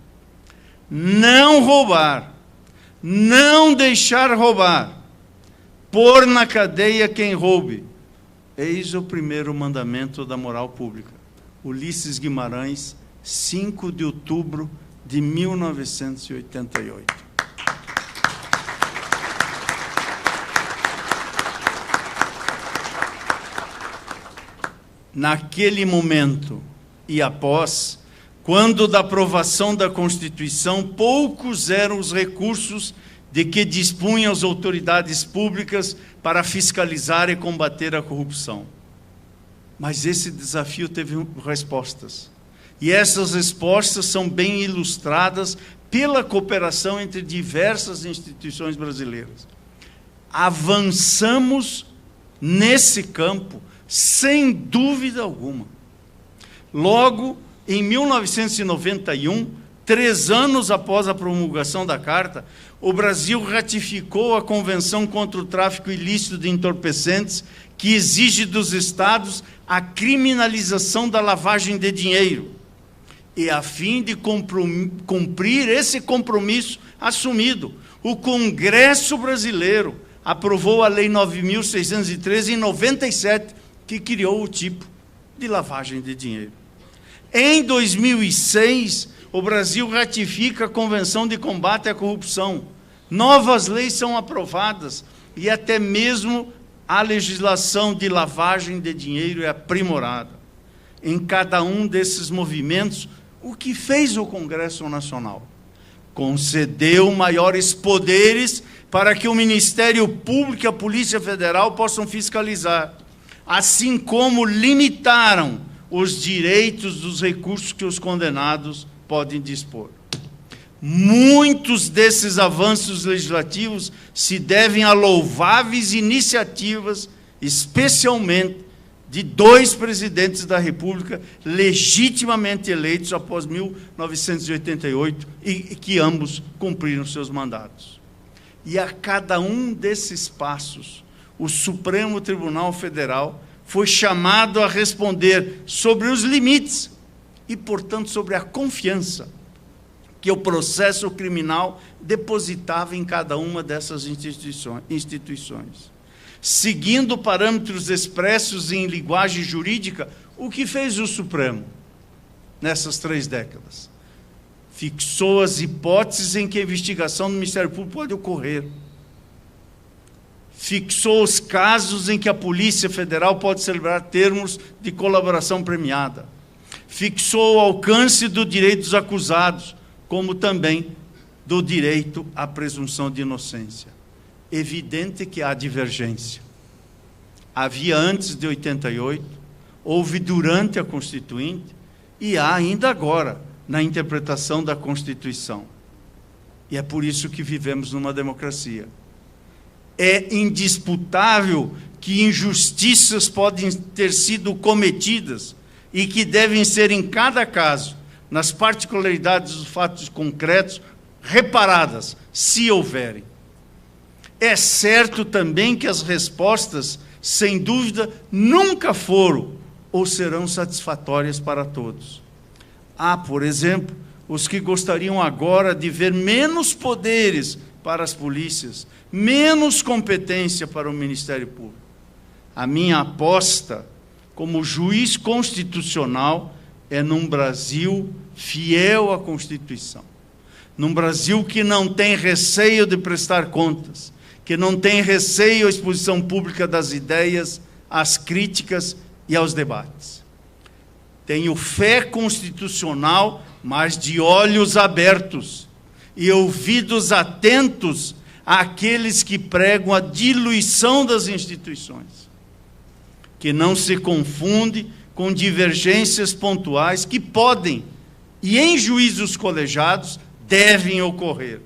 Não roubar, não deixar roubar, pôr na cadeia quem roube. Eis o primeiro mandamento da moral pública. Ulisses Guimarães, 5 de outubro de 1988. Naquele momento e após, quando da aprovação da Constituição, poucos eram os recursos de que dispunham as autoridades públicas para fiscalizar e combater a corrupção. Mas esse desafio teve respostas. E essas respostas são bem ilustradas pela cooperação entre diversas instituições brasileiras. Avançamos nesse campo, sem dúvida alguma. Logo, em 1991, 3 anos após a promulgação da Carta, o Brasil ratificou a Convenção contra o Tráfico Ilícito de Entorpecentes, que exige dos Estados a criminalização da lavagem de dinheiro. E, a fim de cumprir esse compromisso assumido, o Congresso brasileiro aprovou a Lei 9.613, em 97, que criou o tipo de lavagem de dinheiro. Em 2006, o Brasil ratifica a Convenção de Combate à Corrupção. Novas leis são aprovadas e até mesmo a legislação de lavagem de dinheiro é aprimorada. Em cada um desses movimentos, o que fez o Congresso Nacional? Concedeu maiores poderes para que o Ministério Público e a Polícia Federal possam fiscalizar, assim como limitaram os direitos dos recursos que os condenados podem dispor. Muitos desses avanços legislativos se devem a louváveis iniciativas, especialmente de 2 presidentes da República legitimamente eleitos após 1988 e que ambos cumpriram seus mandatos. E a cada um desses passos, o Supremo Tribunal Federal foi chamado a responder sobre os limites e, portanto, sobre a confiança que o processo criminal depositava em cada uma dessas instituições. Seguindo parâmetros expressos em linguagem jurídica, o que fez o Supremo nessas 3 décadas? Fixou as hipóteses em que a investigação do Ministério Público pode ocorrer. Fixou os casos em que a Polícia Federal pode celebrar termos de colaboração premiada. Fixou o alcance do direito dos acusados, como também do direito à presunção de inocência. Evidente que há divergência. Havia antes de 88, houve durante a Constituinte e há ainda agora na interpretação da Constituição. E é por isso que vivemos numa democracia. É indisputável que injustiças podem ter sido cometidas e que devem ser, em cada caso, nas particularidades dos fatos concretos, reparadas, se houverem. É certo também que as respostas, sem dúvida, nunca foram ou serão satisfatórias para todos. Há, por exemplo, os que gostariam agora de ver menos poderes para as polícias, menos competência para o Ministério Público. A minha aposta, como juiz constitucional, é num Brasil fiel à Constituição. Num Brasil que não tem receio de prestar contas, que não tem receio à exposição pública das ideias, às críticas e aos debates. Tenho fé constitucional, mas de olhos abertos e ouvidos atentos àqueles que pregam a diluição das instituições, que não se confunde com divergências pontuais que podem, e em juízos colegiados, devem ocorrer.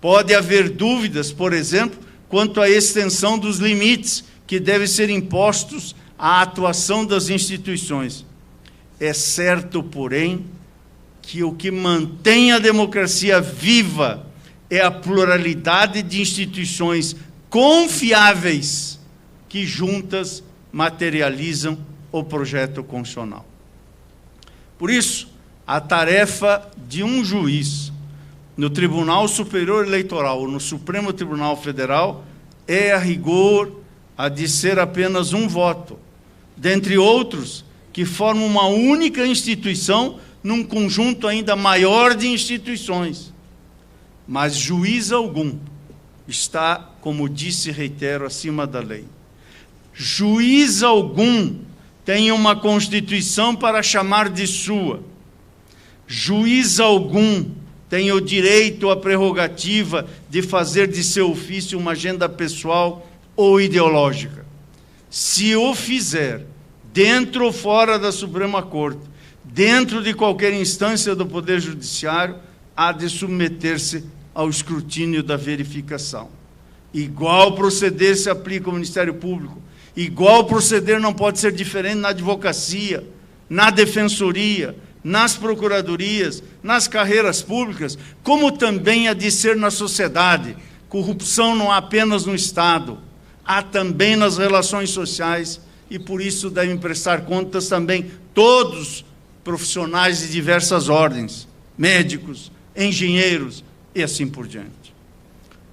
Pode haver dúvidas, por exemplo, quanto à extensão dos limites que devem ser impostos à atuação das instituições. É certo, porém, que o que mantém a democracia viva é a pluralidade de instituições confiáveis que juntas materializam o projeto constitucional. Por isso, a tarefa de um juiz no Tribunal Superior Eleitoral ou no Supremo Tribunal Federal é, a rigor, a de ser apenas um voto, dentre outros que formam uma única instituição num conjunto ainda maior de instituições. Mas juiz algum está, como disse e reitero, acima da lei. Juiz algum tem uma Constituição para chamar de sua. Juiz algum tem o direito, a prerrogativa de fazer de seu ofício uma agenda pessoal ou ideológica. Se o fizer, dentro ou fora da Suprema Corte, dentro de qualquer instância do Poder Judiciário, há de submeter-se ao escrutínio da verificação. Igual proceder se aplica ao Ministério Público, igual proceder não pode ser diferente na advocacia, na defensoria, nas procuradorias, nas carreiras públicas, como também a de ser na sociedade. Corrupção não há apenas no Estado, há também nas relações sociais, e por isso devem prestar contas também todos profissionais de diversas ordens, médicos, engenheiros e assim por diante.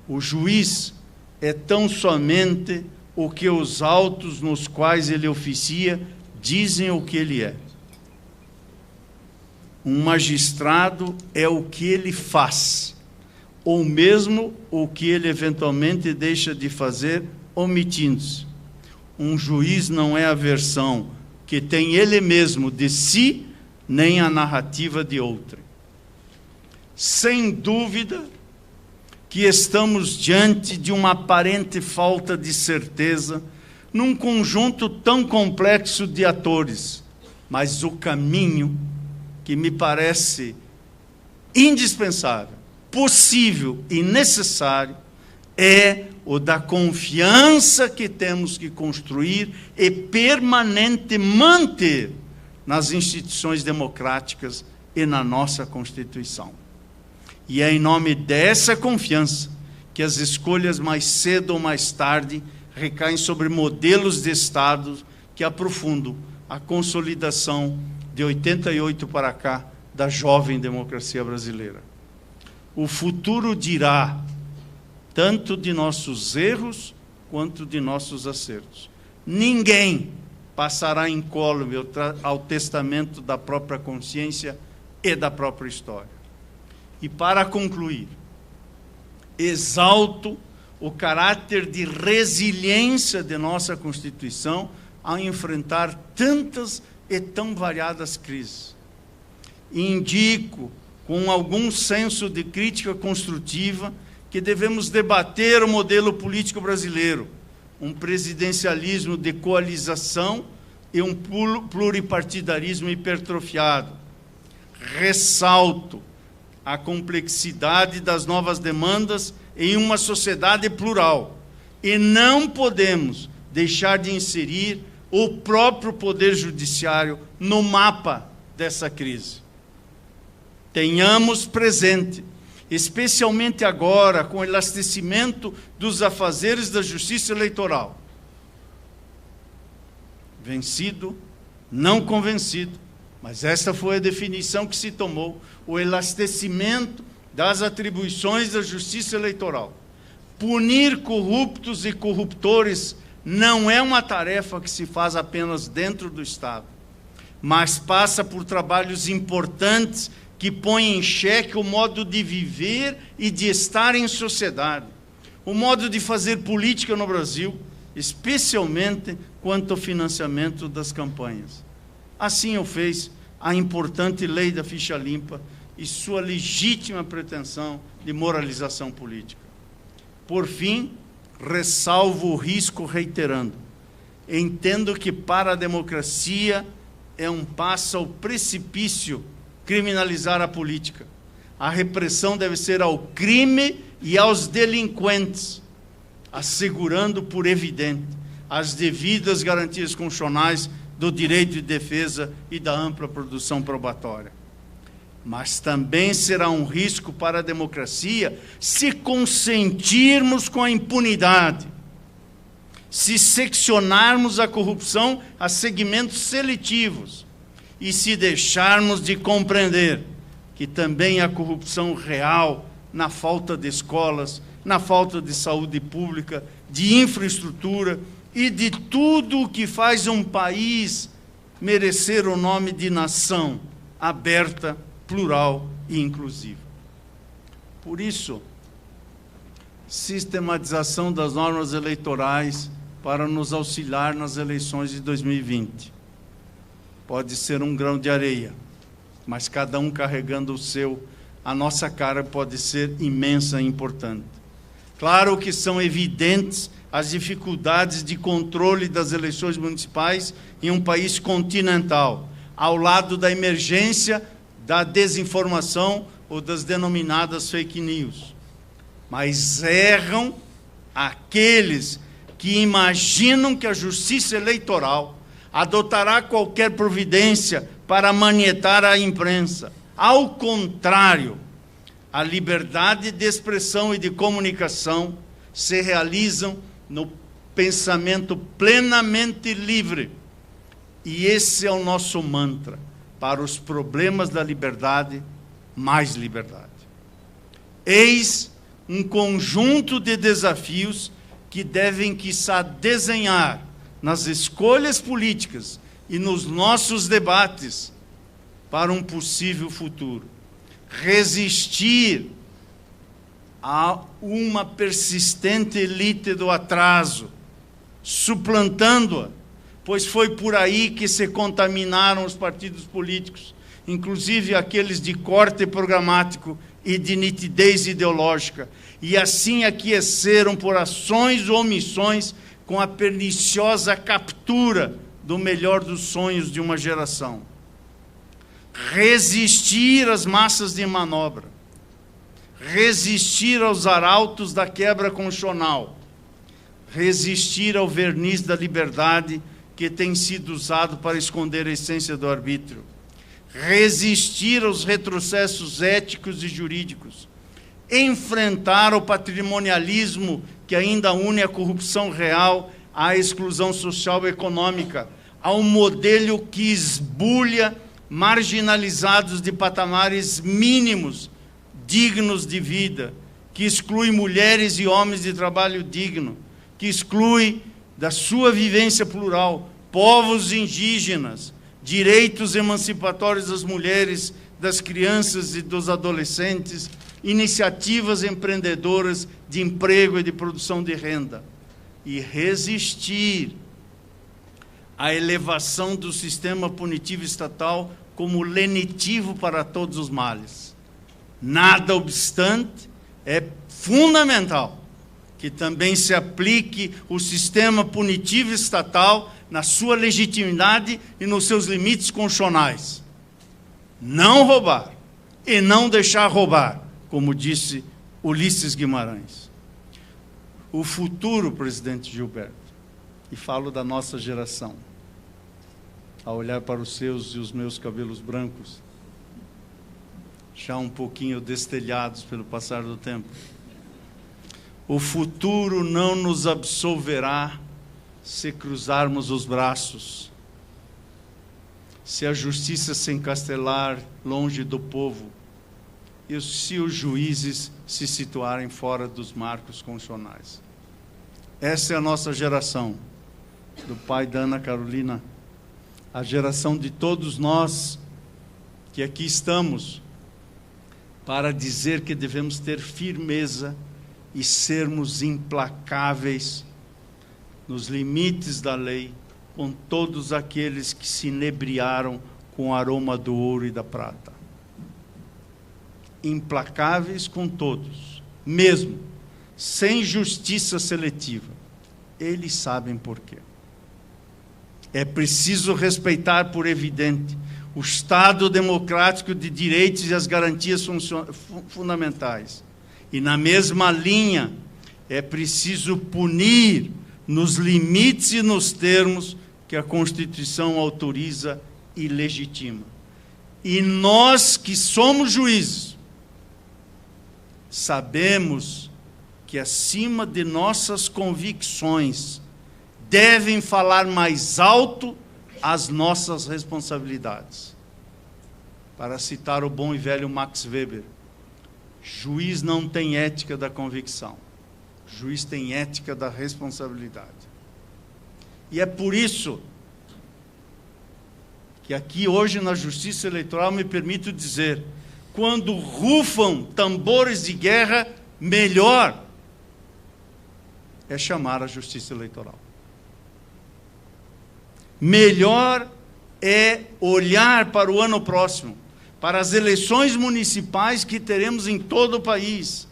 O juiz é tão somente o que os autos nos quais ele oficia dizem o que ele é. Um magistrado é o que ele faz, ou mesmo o que ele eventualmente deixa de fazer, omitindo-se. Um juiz não é a versão que tem ele mesmo de si, nem a narrativa de outrem. Sem dúvida que estamos diante de uma aparente falta de certeza num conjunto tão complexo de atores, mas o caminho que me parece indispensável, possível e necessário é o da confiança que temos que construir e permanente manter nas instituições democráticas e na nossa Constituição. E é em nome dessa confiança que as escolhas mais cedo ou mais tarde recaem sobre modelos de Estado que aprofundam a consolidação de 88 para cá da jovem democracia brasileira. O futuro dirá tanto de nossos erros quanto de nossos acertos. Ninguém passará incólume ao testamento da própria consciência e da própria história. E para concluir, exalto o caráter de resiliência de nossa Constituição ao enfrentar tantas e tão variadas crises. Indico, com algum senso de crítica construtiva, que devemos debater o modelo político brasileiro, um presidencialismo de coalização e um pluripartidarismo hipertrofiado. Ressalto a complexidade das novas demandas em uma sociedade plural, e não podemos deixar de inserir o próprio Poder Judiciário no mapa dessa crise. Tenhamos presente, especialmente agora, com o elastecimento dos afazeres da Justiça Eleitoral, vencido, não convencido, mas esta foi a definição que se tomou, o elastecimento das atribuições da Justiça Eleitoral. Punir corruptos e corruptores não é uma tarefa que se faz apenas dentro do Estado, mas passa por trabalhos importantes que põem em xeque o modo de viver e de estar em sociedade, o modo de fazer política no Brasil, especialmente quanto ao financiamento das campanhas. Assim o fez a importante lei da ficha limpa e sua legítima pretensão de moralização política. Por fim, ressalvo o risco reiterando. Entendo que para a democracia é um passo ao precipício criminalizar a política. A repressão deve ser ao crime e aos delinquentes, assegurando por evidente as devidas garantias constitucionais do direito de defesa e da ampla produção probatória. Mas também será um risco para a democracia se consentirmos com a impunidade, se seccionarmos a corrupção a segmentos seletivos e se deixarmos de compreender que também há corrupção real na falta de escolas, na falta de saúde pública, de infraestrutura e de tudo o que faz um país merecer o nome de nação aberta, plural e inclusiva. Por isso, sistematização das normas eleitorais para nos auxiliar nas eleições de 2020. Pode ser um grão de areia, mas cada um carregando o seu, a nossa cara pode ser imensa e importante. Claro que são evidentes as dificuldades de controle das eleições municipais em um país continental, ao lado da emergência da desinformação ou das denominadas fake news. Mas erram aqueles que imaginam que a Justiça Eleitoral adotará qualquer providência para manietar a imprensa. Ao contrário, a liberdade de expressão e de comunicação se realizam no pensamento plenamente livre. E esse é o nosso mantra. Para os problemas da liberdade, mais liberdade. Eis um conjunto de desafios que devem, quiçá, desenhar nas escolhas políticas e nos nossos debates para um possível futuro. Resistir a uma persistente elite do atraso, suplantando-a, pois foi por aí que se contaminaram os partidos políticos, inclusive aqueles de corte programático e de nitidez ideológica, e assim aqueceram por ações ou omissões com a perniciosa captura do melhor dos sonhos de uma geração. Resistir às massas de manobra, resistir aos arautos da quebra constitucional, resistir ao verniz da liberdade que tem sido usado para esconder a essência do arbítrio, resistir aos retrocessos éticos e jurídicos, enfrentar o patrimonialismo que ainda une a corrupção real à exclusão social e econômica, ao modelo que esbulha marginalizados de patamares mínimos, dignos de vida, que exclui mulheres e homens de trabalho digno, que exclui da sua vivência plural povos indígenas, direitos emancipatórios das mulheres, das crianças e dos adolescentes, iniciativas empreendedoras de emprego e de produção de renda. E resistir à elevação do sistema punitivo estatal como lenitivo para todos os males. Nada obstante, é fundamental que também se aplique o sistema punitivo estatal na sua legitimidade e nos seus limites constitucionais. Não roubar e não deixar roubar, como disse Ulisses Guimarães. O futuro, presidente Gilberto, e falo da nossa geração, ao olhar para os seus e os meus cabelos brancos, já um pouquinho destelhados pelo passar do tempo, o futuro não nos absolverá se cruzarmos os braços, se a justiça se encastelar longe do povo e se os juízes se situarem fora dos marcos constitucionais. Essa é a nossa geração, do pai da Ana Carolina, a geração de todos nós que aqui estamos para dizer que devemos ter firmeza e sermos implacáveis nos limites da lei com todos aqueles que se inebriaram com o aroma do ouro e da prata. Implacáveis com todos, mesmo sem justiça seletiva. Eles sabem por quê. É preciso respeitar, por evidente, o Estado democrático de direitos e as garantias fundamentais. E, na mesma linha, é preciso punir nos limites e nos termos que a Constituição autoriza e legitima. E nós que somos juízes, sabemos que acima de nossas convicções devem falar mais alto as nossas responsabilidades. Para citar o bom e velho Max Weber, juiz não tem ética da convicção, juiz tem ética da responsabilidade. E é por isso que aqui hoje na Justiça Eleitoral me permito dizer, quando rufam tambores de guerra, melhor é chamar a Justiça Eleitoral. Melhor é olhar para o ano próximo, para as eleições municipais que teremos em todo o país.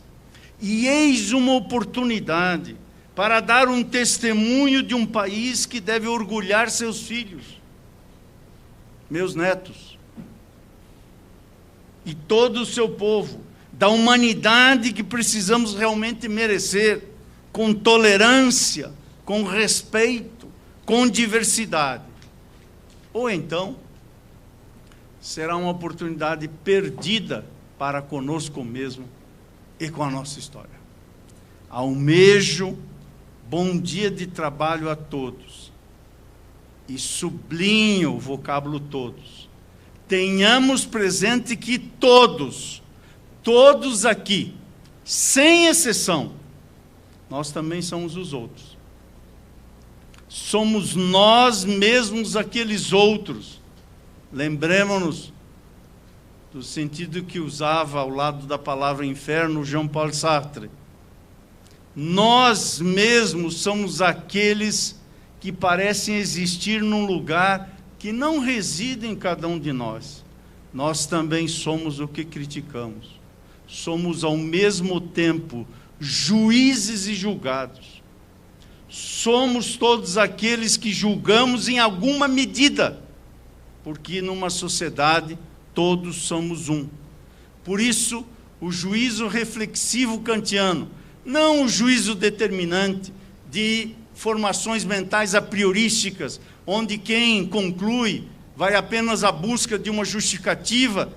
E eis uma oportunidade para dar um testemunho de um país que deve orgulhar seus filhos, meus netos, e todo o seu povo, da humanidade que precisamos realmente merecer, com tolerância, com respeito, com diversidade. Ou então, será uma oportunidade perdida para conosco mesmo e com a nossa história. Almejo bom dia de trabalho a todos e sublinho o vocábulo todos. Tenhamos presente que todos aqui, sem exceção, nós também somos os outros. Somos nós mesmos aqueles outros. Lembremos-nos do sentido que usava ao lado da palavra inferno Jean-Paul Sartre. Nós mesmos somos aqueles que parecem existir num lugar que não reside em cada um de nós. Nós também somos o que criticamos. Somos ao mesmo tempo juízes e julgados. Somos todos aqueles que julgamos em alguma medida, porque numa sociedade todos somos um. Por isso, o juízo reflexivo kantiano, não o juízo determinante de formações mentais a priorísticas, onde quem conclui vai apenas à busca de uma justificativa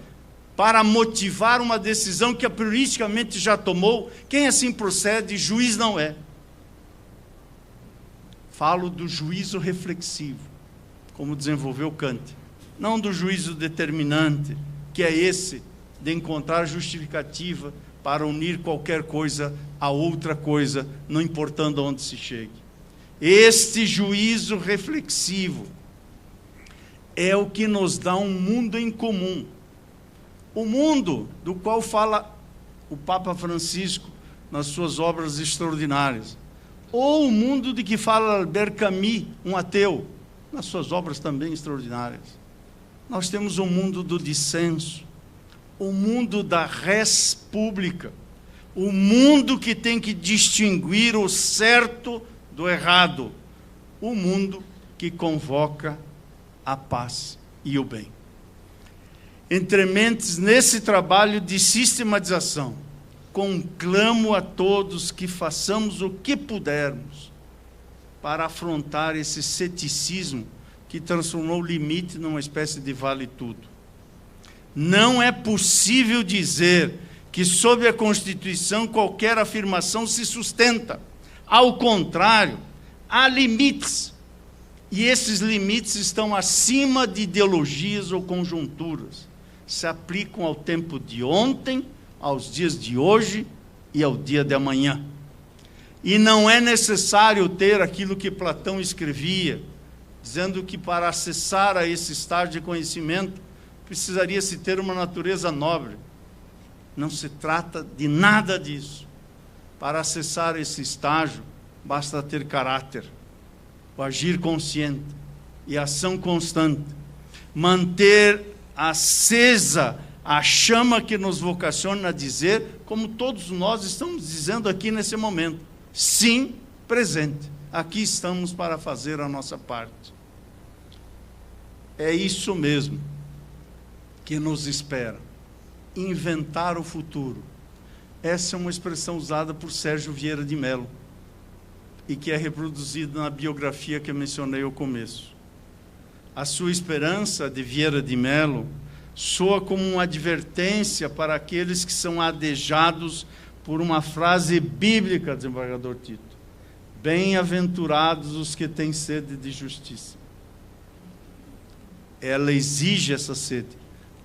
para motivar uma decisão que a prioristicamente já tomou. Quem assim procede, juiz não é. Falo do juízo reflexivo, como desenvolveu Kant. Não do juízo determinante, que é esse de encontrar justificativa para unir qualquer coisa a outra coisa, não importando onde se chegue. Este juízo reflexivo é o que nos dá um mundo em comum. O mundo do qual fala o Papa Francisco nas suas obras extraordinárias. Ou o mundo de que fala Albert Camus, um ateu, nas suas obras também extraordinárias. Nós temos o mundo do dissenso, o mundo da res pública, o mundo que tem que distinguir o certo do errado, o mundo que convoca a paz e o bem. Entre mentes, nesse trabalho de sistematização, conclamo a todos que façamos o que pudermos para afrontar esse ceticismo que transformou o limite numa espécie de vale-tudo. Não é possível dizer que, sob a Constituição, qualquer afirmação se sustenta. Ao contrário, há limites. E esses limites estão acima de ideologias ou conjunturas. Se aplicam ao tempo de ontem, aos dias de hoje e ao dia de amanhã. E não é necessário ter aquilo que Platão escrevia, dizendo que para acessar a esse estágio de conhecimento, precisaria-se ter uma natureza nobre. Não se trata de nada disso. Para acessar esse estágio, basta ter caráter, o agir consciente e ação constante, manter acesa a chama que nos vocaciona a dizer, como todos nós estamos dizendo aqui nesse momento, sim, presente, aqui estamos para fazer a nossa parte. É isso mesmo que nos espera, inventar o futuro. Essa é uma expressão usada por Sérgio Vieira de Mello e que é reproduzida na biografia que eu mencionei ao começo. A sua esperança, de Vieira de Mello, soa como uma advertência para aqueles que são adejados por uma frase bíblica, desembargador Tito: bem-aventurados os que têm sede de justiça. Ela exige essa sede,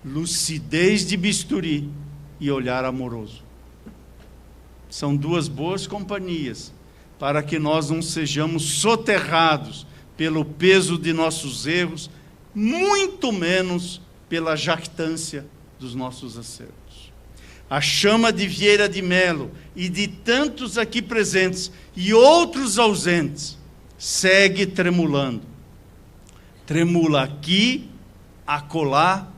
lucidez de bisturi e olhar amoroso. São duas boas companhias para que nós não sejamos soterrados pelo peso de nossos erros, muito menos pela jactância dos nossos acertos. A chama de Vieira de Mello e de tantos aqui presentes e outros ausentes segue tremulando. Tremula aqui, acolá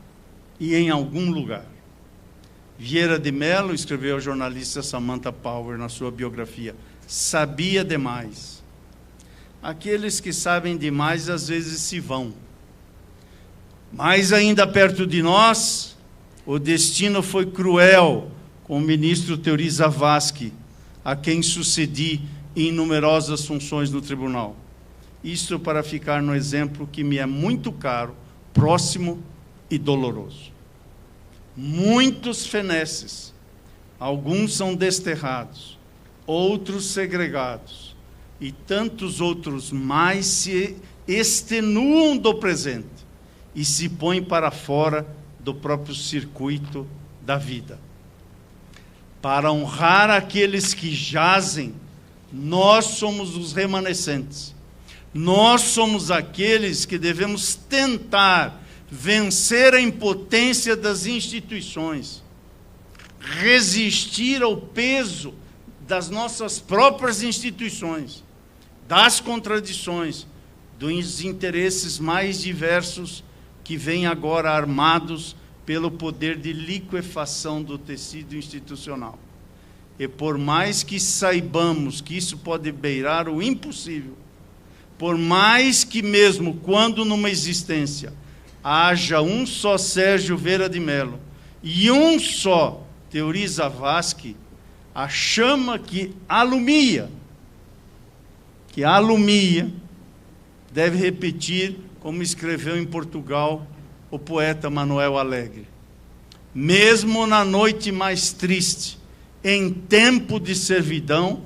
e em algum lugar. Vieira de Mello escreveu a jornalista Samantha Power na sua biografia: sabia demais. Aqueles que sabem demais às vezes se vão. Mais ainda perto de nós, o destino foi cruel com o ministro Teori Zavascki, a quem sucedi em numerosas funções no tribunal. Isto para ficar no exemplo que me é muito caro, próximo e doloroso. Muitos feneces, alguns são desterrados, outros segregados, e tantos outros mais se extenuam do presente e se põem para fora do próprio circuito da vida. Para honrar aqueles que jazem, nós somos os remanescentes. Nós somos aqueles que devemos tentar vencer a impotência das instituições, resistir ao peso das nossas próprias instituições, das contradições, dos interesses mais diversos que vêm agora armados pelo poder de liquefação do tecido institucional. E por mais que saibamos que isso pode beirar o impossível, por mais que mesmo quando numa existência haja um só Sérgio Vieira de Mello e um só Teori Zavascki, a chama que alumia, deve repetir, como escreveu em Portugal o poeta Manuel Alegre: mesmo na noite mais triste, em tempo de servidão,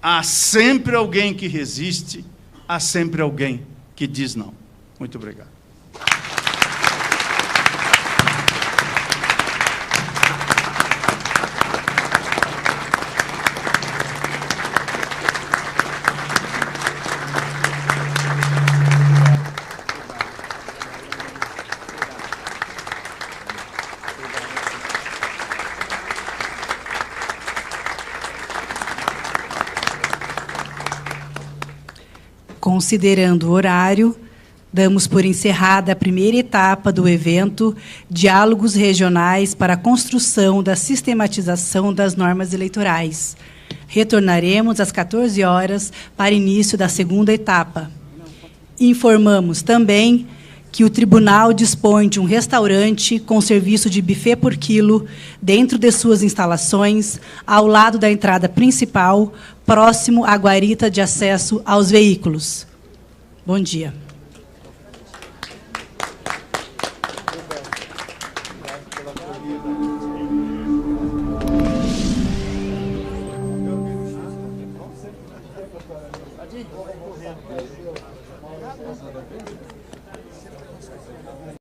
há sempre alguém que resiste, há sempre alguém que diz não. Muito obrigado. Considerando o horário, damos por encerrada a primeira etapa do evento Diálogos Regionais para a Construção da Sistematização das Normas Eleitorais. Retornaremos às 14 horas para início da segunda etapa. Informamos também que o tribunal dispõe de um restaurante com serviço de buffet por quilo dentro de suas instalações, ao lado da entrada principal, próximo à guarita de acesso aos veículos. Bom dia.